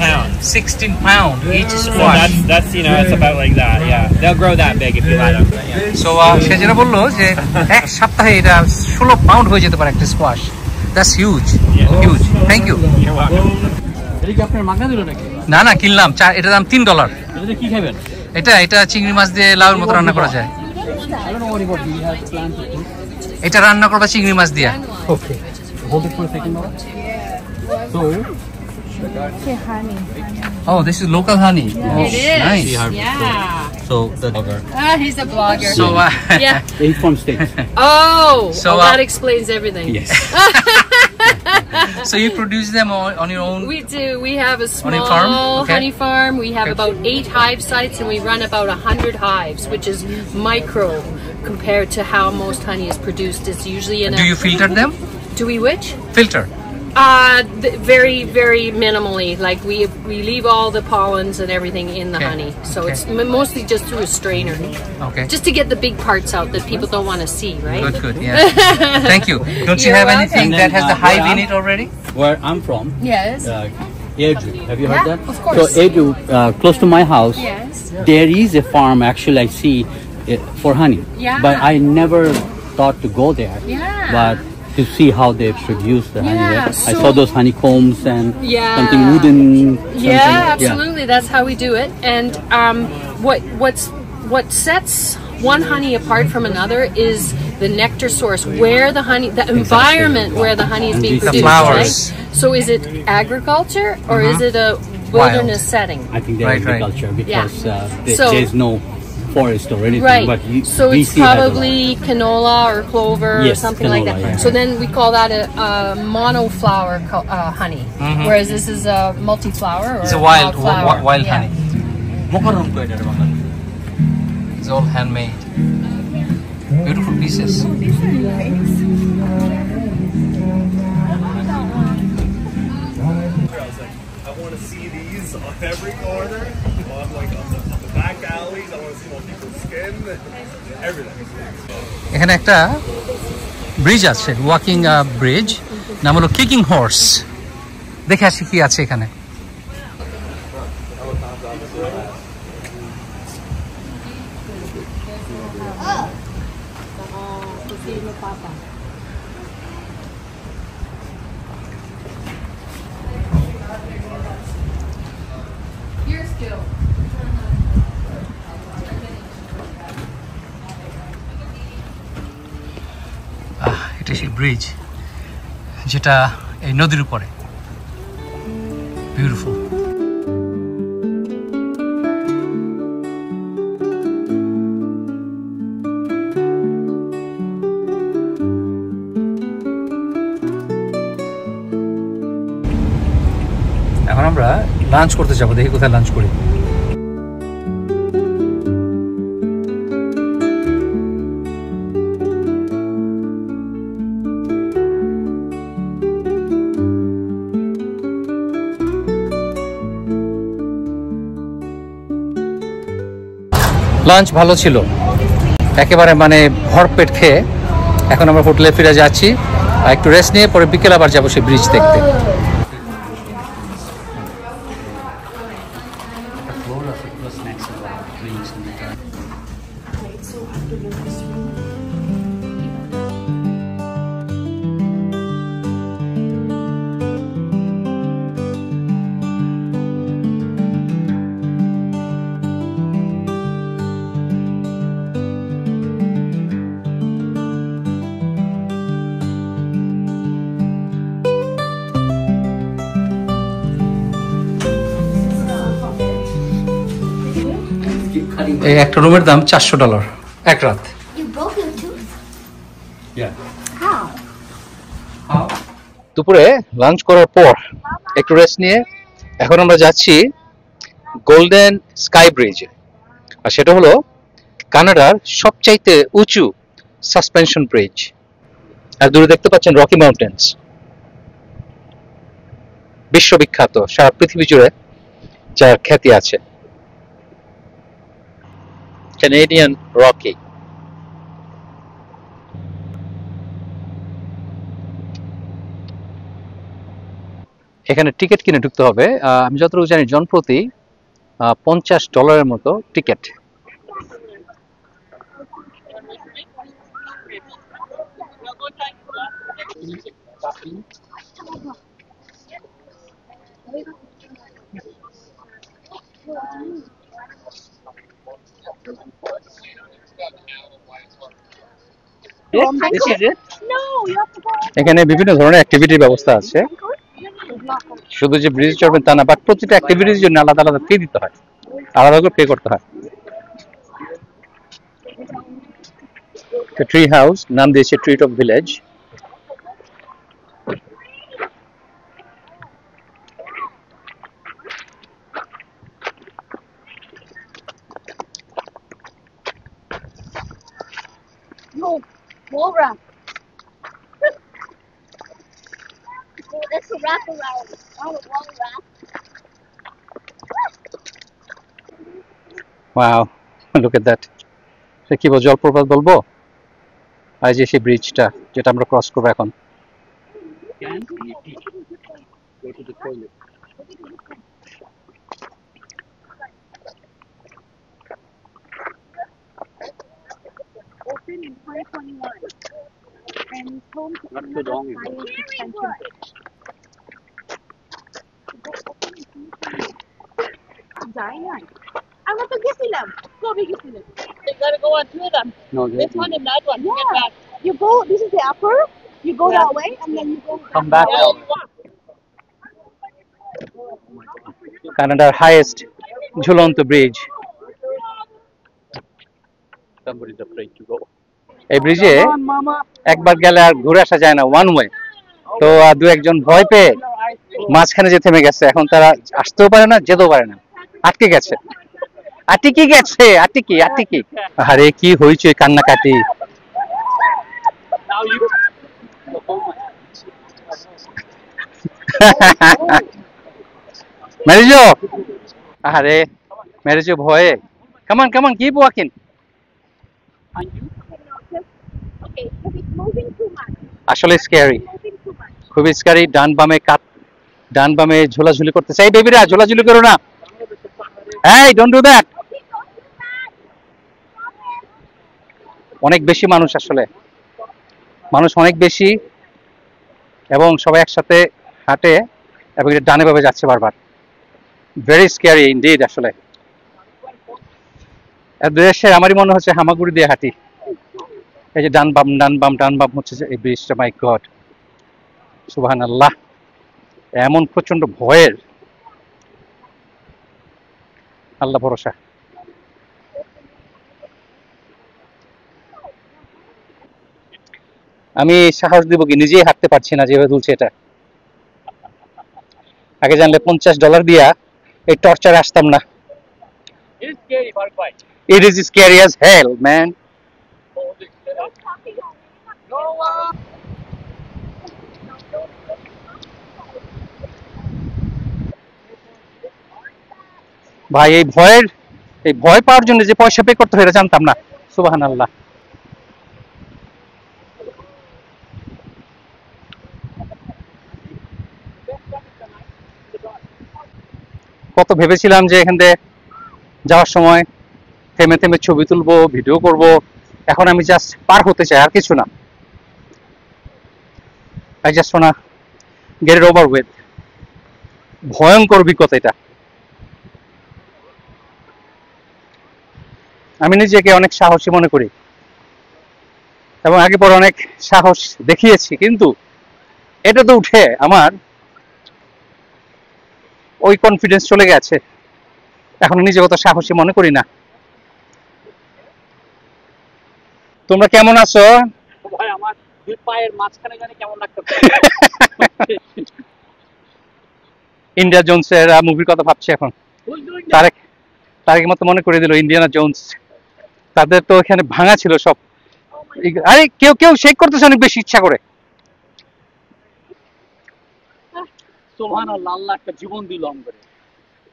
Pound. 16 pound each So squash. that's it's about like that. Yeah, they'll grow that big if you let them. Yeah. So সে যেটা বললো যে এক সপ্তাহে এটা 16 পাউন্ড হয়ে যেতে পারে একটা squash. That's huge. Huge. Thank you. You're welcome. এটা কি আপনার মাগনা দিল নাকি? না না, কিনলাম। এটার দাম $3। এটা কি খাবেন? এটা চিংড়ি মাছ দিয়ে লাউর মতো রান্না করা যায়। I don't know what you have planned to do. এটা রান্না করবা চিংড়ি মাছ দিয়ে। Okay. Hold it for a second now. So, Oh, this is local honey. Oh, It is. nice. Yeah. so the blogger. He's a blogger. So Yeah. He's from States. Oh, So, well, that explains everything. Yes. so you produce them on your own? We do. We have a On your farm? small Okay. honey farm. We have Okay. about 8 hive sites, and we run about 100 hives, which is micro compared to how most honey is produced. It's usually in a. Do you filter them? Do we which? Filter. Very, very minimally. Like we leave all the pollens and everything in the Okay. honey, so Okay. it's mostly just through a strainer, Okay. just to get the big parts out that people don't want to see, right? Good. Yeah. Thank you. Don't you You're have welcome. anything And that then, has the hive in yeah. it already? Where I'm from, Yes. Edu. Have you heard Yeah, that? of course. So Edu, close to my house, Yes. there is a farm actually I see for honey. Yeah. But I never thought to go there. Yeah. But to see how they produce the honey. Yeah, There. I so- saw those honeycombs and Yeah. something wooden. Something, Yeah, absolutely. That's how we do it. And what sets one honey apart from another is the nectar source, where the honey, the environment where the honey is And being these- The produced. flowers. Right? So is it agriculture or is it a wilderness setting? I think they're Right, right. agriculture because So- there's no forest or anything. Right. But So we it's see that a lot. probably canola or clover or Yes, something like that. canola, yeah. So then we call that a monoflower honey, whereas this is a multi-flower or It's a wild flower. Yeah. honey. It's all handmade. Beautiful pieces. I want to see these on every corner, on the back alleys. I want to see on people's skin, everything. এখানে একটা ব্রিজ আছে, ওয়াকিং ব্রিজ, নাম হলো কিকিং হর্স। দেখে আসি কি আছে এখানে। এটা সেই ব্রিজ যেটা এই নদীর উপরে। বিউটিফুল। এখন আমরা লাঞ্চ করতে যাবো, দেখি কোথায় লাঞ্চ করি। লাঞ্চ ভালো ছিল, একেবারে মানে ভরপেট খেয়ে এখন আমরা হোটেলে ফিরে যাচ্ছি। আর একটু রেস্ট নিয়ে পরে বিকেল আবার যাবো সেই ব্রিজ দেখতে। এই একটা রুমের দাম $400 এক রাত। You broke your tooth? Yeah. How? দুপুরে লাঞ্চ করার পর একটু রেস্ট নিয়ে এখন আমরা যাচ্ছি গোল্ডেন স্কাই ব্রিজে। আর সেটা হলো কানাডার সবচাইতে উঁচু সাসপেনশন ব্রিজ। আর দূরে দেখতে পাচ্ছেন রকি মাউন্টেন্স, বিশ্ববিখ্যাত, সারা পৃথিবী জুড়ে যার খ্যাতি আছে, ক্যানাডিয়ান রকি। এখানে টিকিট কিনে ঢুকতে হবে। আমি যতটুকু জানি জনপ্রতি $50 মতো টিকিট। এখানে বিভিন্ন ধরনের অ্যাক্টিভিটির ব্যবস্থা আছে, শুধু যে ব্রিজ চড়বেন তা না, বাট প্রতিটা অ্যাক্টিভিটির জন্য আলাদা আলাদা ফি দিতে হয়, আলাদা করে পে করতে হয়। ট্রি হাউস নাম দিয়েছে tree top village. No, wall wrap. Oh, that's a wrap around. Not a wall wrap. Wow, look at that. সে কি বল, জলপ্রপাত বলবো? আর যে সেই ব্রিজটা যেটা আমরা ক্রস করবো এখন। Go to the toilet. Opened in 2021 and is home to Not too long ago. Canada's highest extension bridge. Giant. I'm not gesilam. Go big gesilam. You gotta go on two of them. No, This one and that one. Yeah. You go. This is the upper. You go that way, and then you go. Come back. Yeah, you walk. কানাডার হাইয়েস্ট ঝুলন্ত bridge. Somebody's afraid to go. এই ব্রিজে একবার গেলে আর ঘুরে আসা যায় না, ওয়ান ওয়ে। তো দু একজন ভয় পেয়ে মাঝখানে যে থেমে গেছে, এখন তারা আসতেও পারে না, যেতেও পারে না, আটকে গেছে। আটকে গেছে, আটকে। আরে কি হয়েছে, কান্নাকাটি। মেরিজো, আরে মেরিজো ভয়ে। কামান keep walking. Okay, because it's moving too much. আসলে স্ক্যারি, Moving too much. খুবই স্ক্যারি। ডান বামে ঝোলাঝুলি করতে চাই। বেবিরা ঝোলাঝুলি করো না, এই ডোন্ট ডু দ্যাট। অনেক বেশি মানুষ, আসলে মানুষ অনেক বেশি, এবং সবাই একসাথে হাঁটে এবং এটা ডানে ভাবে যাচ্ছে বারবার। Very scary indeed. আসলে দেশের আমারই মনে হচ্ছে হামাগুড়ি দিয়ে হাঁটি। এই যে ডান বাম হচ্ছে যে এই ব্রিজটা। মাই গড, সুবহানাল্লাহ, এমন প্রচন্ড ভয়ের। আল্লাহ ভরসা। আমি সাহস দিব কি, নিজেই হাঁটতে পারছি না যেভাবে তুলছে এটা। আগে জানলে $50 দিয়া এই টর্চারে আসতাম না। It's scary, Park Bike. It is scary as hell, man. ভাই এই ভয় পাওয়ার জন্য যে পয়সা পে করতে হয় এটা জানতাম না। সুবহানাল্লাহ। কত ভেবেছিলাম যে এখান থেকে যাওয়ার সময় থেমে থেমে ছবি তুলবো, ভিডিও করব। এখন আমি জাস্ট পার হতে চাই, আর কিছু না। I just wanna get it over with. ভয়ঙ্কর অভিজ্ঞতা এটা। আমি নিজেকে অনেক সাহসী মনে করি এবং আগে পরে অনেক সাহস দেখিয়েছি, কিন্তু এটা তো উঠে আমার ওই কনফিডেন্স চলে গেছে। এখন নিজে কত সাহসী মনে করি না। তোমরা কেমন আছো? ভাই আমার দুই পায়ের মাঝখানে জানি কেমন লাগতে ইন্ডিয়া জোনসের মুভির কথা ভাবছি এখন। তারেকের মতো মনে করে দিল ইন্ডিয়ানা জোনস। তাদের তো এখানে ভাঙা ছিল সব। আরে কেউ কেউ শেক করতেছে অনেক বেশি ইচ্ছা করে। সুবহানাল্লাহ, আল্লাহ একটা জীবন দিল আমাদের।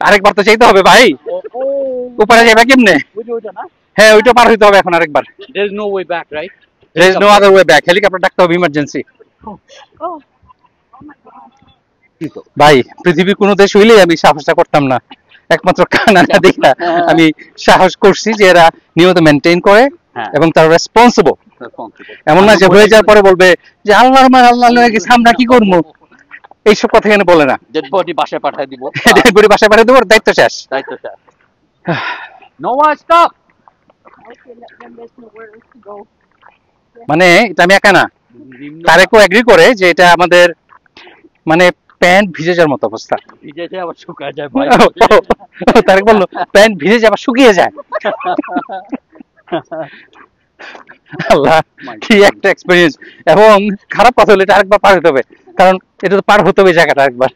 আরেকবার তো চাইতে হবে ভাই। উপরে যাবে কেমনে? ওইটা না? হ্যাঁ, ওইটা পার হইতে হবে এখন আরেকবার। There is no way back, right? There is no other way back. Helicopter ডাকতে হবে ইমার্জেন্সি। ভাই পৃথিবীর কোনো দেশ হইলেই আমি সাহসটা করতাম না, একমাত্র কানাডা দেখা আমি সাহস করছি যে এরা নিয়মিত মেনটেন করে এবং তারা রেসপন্সিবল। এমন না যে হয়ে যাওয়ার পরে বলবে যে আল্লাহর মার আল্লাহ লয়ে গেছে আমরা কি করবো, এইসব কথা এখানে বলে না। ডেড বডি বাসায় পাঠিয়ে দিব। ডেড বডি বাসায় পাঠিয়ে দেবো, দায়িত্ব শেষ। দায়িত্ব শেষ। No one stop. মানে এটা আমি একা না, তারেকও এগ্রি করে যে এটা আমাদের মানে প্যান্ট ভিজে যাওয়ার মতো অবস্থা। ভিজে যায় আবার শুকায় যায় ভাই। তারেক বললো প্যান্ট ভিজে যায় আবার শুকিয়ে যায়। আল্লাহ, কি একটা এক্সপেরিয়েন্স। এবং খারাপ কথা হলো এটা আরেকবার পার হতে হবে, কারণ এটা তো পার হতে হবে জায়গাটা আরেকবার।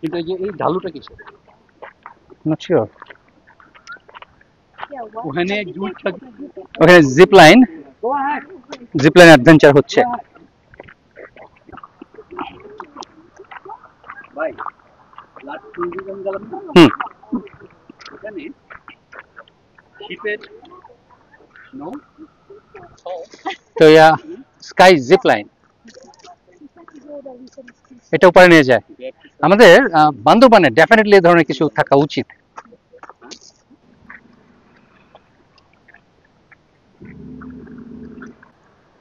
কিন্তু এই ঢালুটা কিসের? Not sure. ওখানে জিপ লাইন অ্যাডভেঞ্চার হচ্ছে। ভাই লাস্ট টুরিজম গেলাম না, ওখানে শিপের নো তো স্কাই জিপ লাইন এটা উপরে নিয়ে যায়। আমাদের বান্দরবানে ডেফিনেটলি এই ধরনের কিছু থাকা উচিত।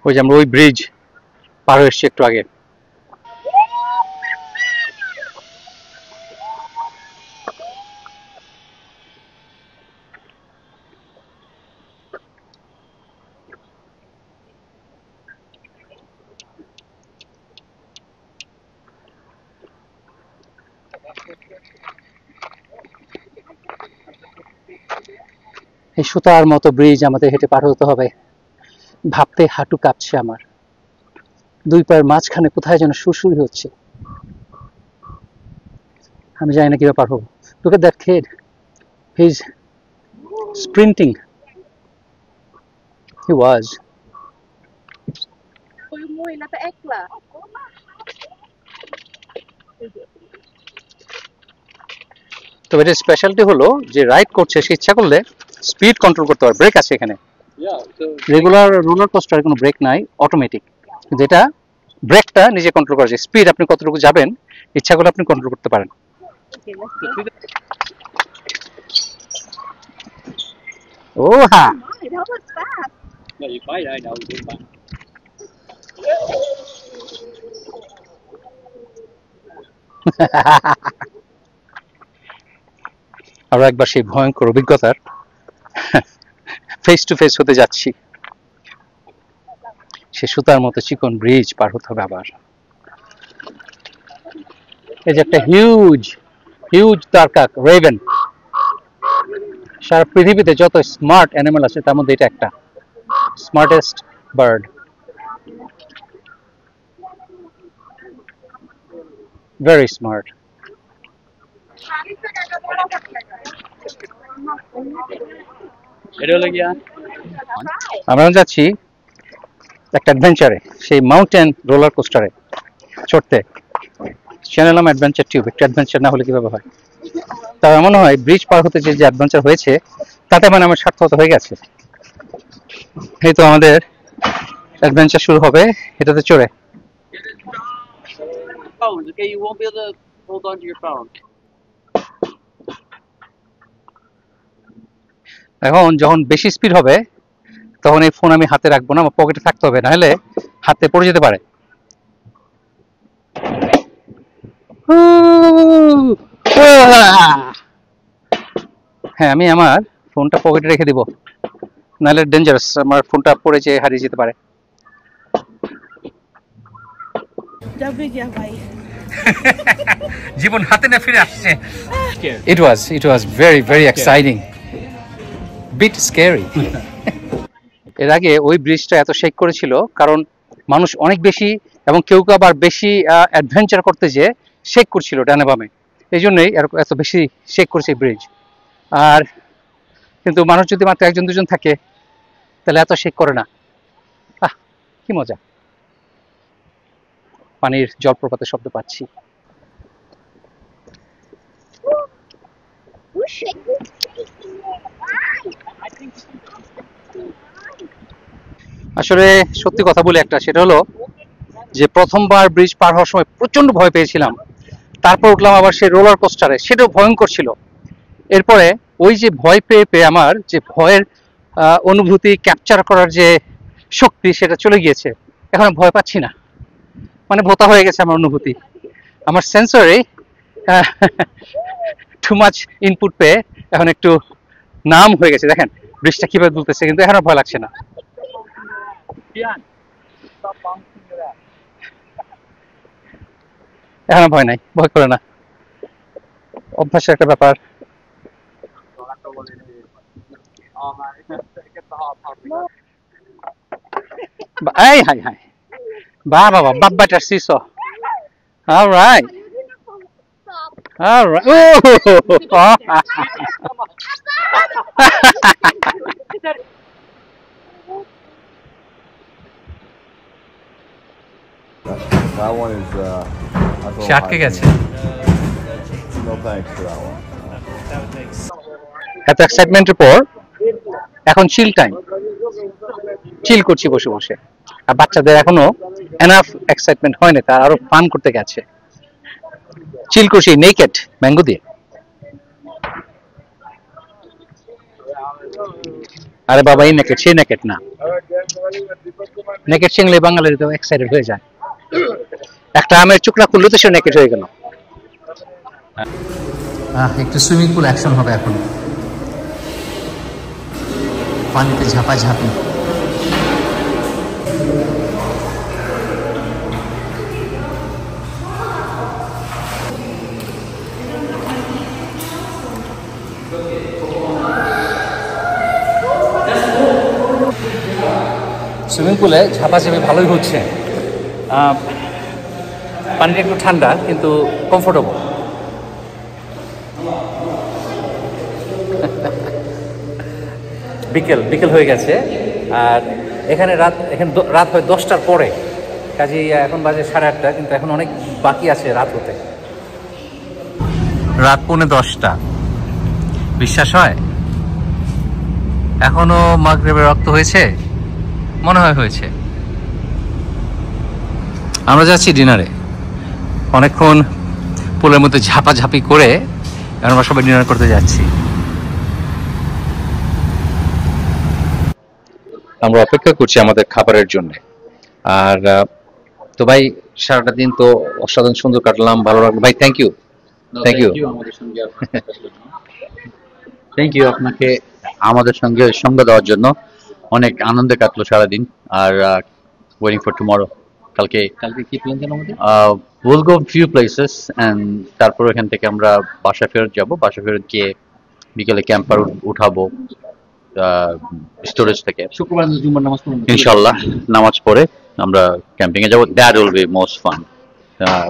ওই যে আমরা ওই ব্রিজ পার হয়ে এসছি একটু আগে। এই সুতার মতো ব্রিজ আমাদের হেঁটে পার হতে হবে। ভাবতে হাঁটু কাঁপছে আমার, দুই পায়ের মাঝখানে কোথায় যেন সুরসুরি হচ্ছে। আমি জানি না কিভাবে পার হবো। Look at that kid. He's sprinting. He was. ওই মহিলাটা একলা। তবে এর স্পেশালিটি হলো যে রাইড করছে সে ইচ্ছা করলে স্পিড কন্ট্রোল করতে পারে। ব্রেক আছে এখানে। রেগুলার রোলার কোস্টারে কোনো ব্রেক নাই, অটোমেটিক। কিন্তু এটা ব্রেকটা নিজে কন্ট্রোল করা যায়। স্পিড আপনি কতটুকু যাবেন ইচ্ছা করলে আপনি কন্ট্রোল করতে পারেন। ও হ্যাঁ, That was fast. No, you might. I know. You're fine. আরো একবার সেই ভয়ঙ্কর অভিজ্ঞতার ফেস টু ফেস হতে যাচ্ছি। সে সুতার মতো চিকন ব্রিজ পার হতে হবে আবার। এই যে একটা হিউজ তারকাক রেভেন। সারা পৃথিবীতে যত স্মার্ট অ্যানিমেল আছে তার মধ্যে এটা একটা স্মার্টেস্ট বার্ড। Very smart. এটা হলো গিয়া আমরা যাচ্ছি একটা অ্যাডভেঞ্চারে, সেই মাউন্টেন রোলার কোস্টারে চড়তে। চ্যানেল নাম অ্যাডভেঞ্চার টিউব। একটা অ্যাডভেঞ্চার না হলে কিভাবে হয়? তার মনে হয় ব্রিজ পার হতে যে অ্যাডভেঞ্চার হয়েছে তাতে মানে আমার সার্থকতা হয়ে গেছে। এই তো আমাদের অ্যাডভেঞ্চার শুরু হবে এটাতে চড়ে। phones, okay? You won't be able to hold on to your phone. এখন যখন বেশি স্পিড হবে তখন এই ফোন আমি হাতে রাখবো না, আমার পকেটে থাকতে হবে, নাহলে হাতে পড়ে যেতে পারে। হ্যাঁ, আমি আমার ফোনটা পকেটে রেখে দিব, নাহলে ডেঞ্জারাস, আমার ফোনটা পড়ে যেয়ে হারিয়ে যেতে পারে। জীবন হাতে না ফিরে আসছে। It was very exciting, bit scary. এর আগে ওই ব্রিজটা এত শেক করেছিল কারণ মানুষ অনেক বেশি এবং কেউ কেউ আবার বেশি অ্যাডভেঞ্চার করতে যেয়ে শেক করছিল ডানে বামে, এই জন্যই এত বেশি শেক করেছে ব্রিজ। আর কিন্তু মানুষ যদি মাত্র একজন দুজন থাকে তাহলে এত শেক করে না। কি মজা, পানির জলপ্রপাতের শব্দ পাচ্ছি। আসলে সত্যি কথা বলি একটা, সেটা হলো যে প্রথমবার ব্রিজ পার হওয়ার সময় প্রচন্ড ভয় পেয়েছিলাম, তারপর উঠলাম আবার সেই রোলার কোস্টারে, সেটাও ভয়ঙ্কর ছিল। এরপরে ওই যে ভয় পেয়ে পেয়ে আমার যে ভয়ের অনুভূতি ক্যাপচার করার যে শক্তি সেটা চলে গিয়েছে, এখন ভয় পাচ্ছি না, মানে ভোতা হয়ে গেছে আমার অনুভূতি। আমার সেন্সরে টু মাচ ইনপুট পেয়ে এখন একটু নাম হয়ে গেছে। দেখেন ব্রিজটা কিভাবে দুলতেছে, কিন্তু এখন ভয় লাগছে না। এখন ভয় নাই, ভয় করে না, অভ্যাসের একটা ব্যাপার। এই হাই হাই, বাহ বাবা, বাব্বাটার সিসো। Alright, alright. That one is সে আটকে গেছে। no thanks for that one. এত এক্সাইটমেন্টের পর এখন চিল টাইম, চিল করছি বসে বসে। আর বাচ্চাদের এখনো এনাফ এক্সাইটমেন্ট হয়নি, তার আরো ফান করতে গেছে। চিল করছি নেকেড ম্যাঙ্গো দিয়ে। আরে বাবা, এই নেকেড সেই নেকেড না, নেকেড চিংলে বাঙালির তো এক্সাইটেড হয়ে যায়। একটা আমের টুকরা খুললে তো সে নেকেড হয়ে গেল। একটু সুইমিং পুল অ্যাকশন হবে এখন, পানিতে ঝাঁপাঝাঁপি। সুইমিং পুলে ঝাঁপাঝাঁপি ভালোই হচ্ছে, পানিটা একটু ঠান্ডা কিন্তু কমফোর্টেবল। বিকেল হয়ে গেছে, আর এখানে রাত হয় 10টার পরে, কাজেই এখন বাজে 8:30, কিন্তু এখন অনেক বাকি আছে রাত হতে। রাত 9:45, বিশ্বাস হয়? এখনো মাগরিবের রক্ত হয়েছে, মনে হয় হয়েছে। আমরা যাচ্ছি ডিনারে, অনেকক্ষণ পুলের মধ্যে ঝাঁপাঝাঁপি করে আমরা সবাই ডিনার করতে যাচ্ছি। আমরা অপেক্ষা করছি আমাদের খাবারের জন্য। আর তো ভাই, সারাটা দিন তো অসাধারণ সুন্দর কাটলাম, ভালো লাগলো ভাই। থ্যাংক ইউ আপনাকে আমাদের সঙ্গে সঙ্গ দেওয়ার জন্য। অনেক আনন্দে কাটলো সারাদিন। আর ওয়েটিং ফর টুমরো, কালকে কি প্ল্যান জানো আমাদের? Will go few places and তারপর এখান থেকে আমরা বাসা ফেরত যাব। বাসা ফেরত গিয়ে বিকেলে ক্যাম্পার উঠাবো স্টোরেজ থেকে। শুক্রবার জুম্মার নামাজ পড়ব ইনশাআল্লাহ, নামাজ পড়ে আমরা ক্যাম্পিং এ যাব। That will be most fun,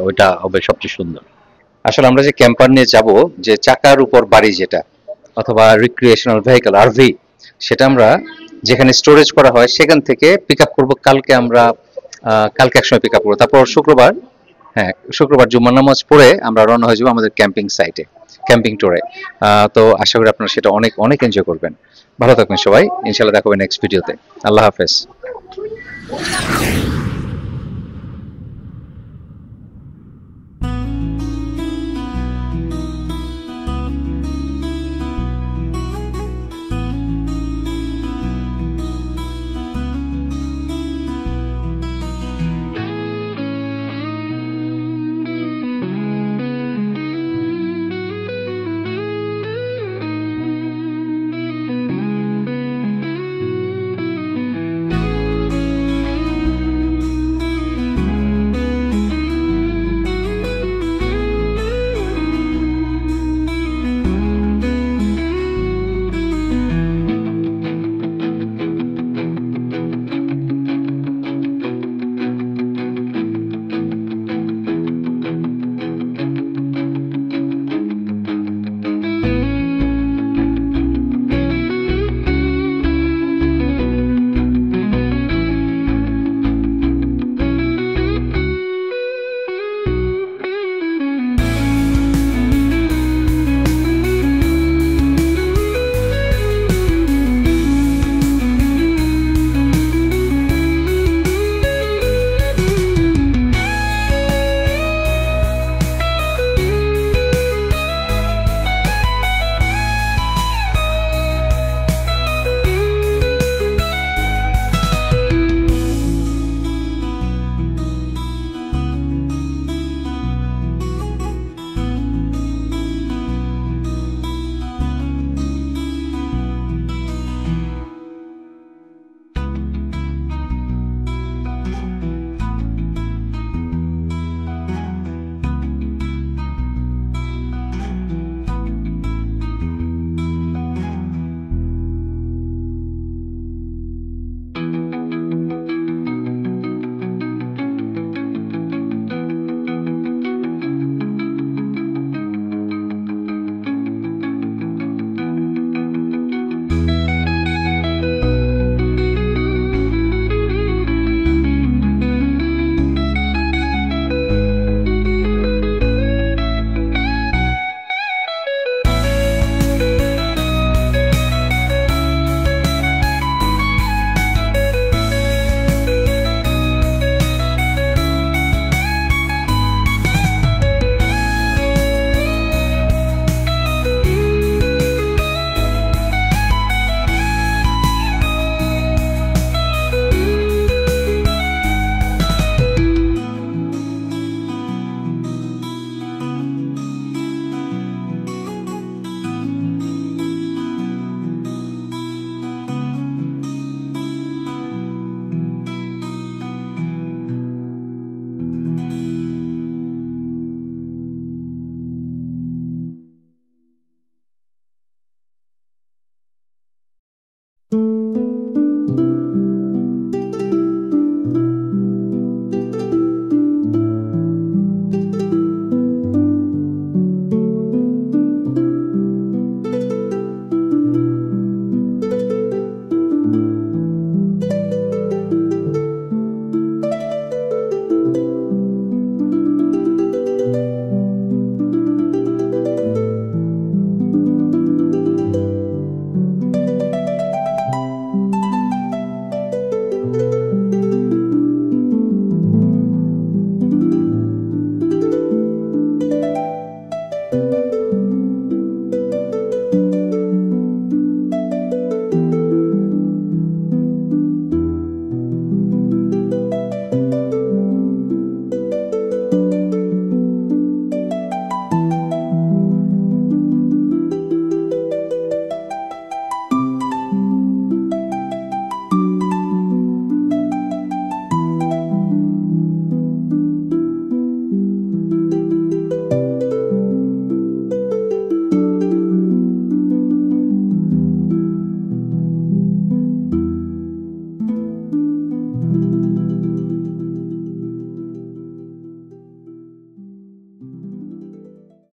ওইটা হবে সবচেয়ে সুন্দর। আসলে আমরা যে ক্যাম্পার নিয়ে যাব, যে চাকার উপর বাড়ি যেটা, অথবা রিক্রিয়েশনাল ভেহিকল আরভি, সেটা আমরা যেখানে স্টোরেজ করা হয় সেখান থেকে পিক আপ করবো। কালকে একসময় পিক আপ করবো। তারপর শুক্রবার জুম্মার নামাজ পড়ে আমরা রওনা হয়ে যাবো আমাদের ক্যাম্পিং সাইটে, ক্যাম্পিং ট্যুরে। তো আশা করি আপনারা সেটা অনেক অনেক এনজয় করবেন। ভালো থাকবেন সবাই, ইনশাআল্লাহ দেখা হবে নেক্সট ভিডিওতে। আল্লাহ হাফেজ।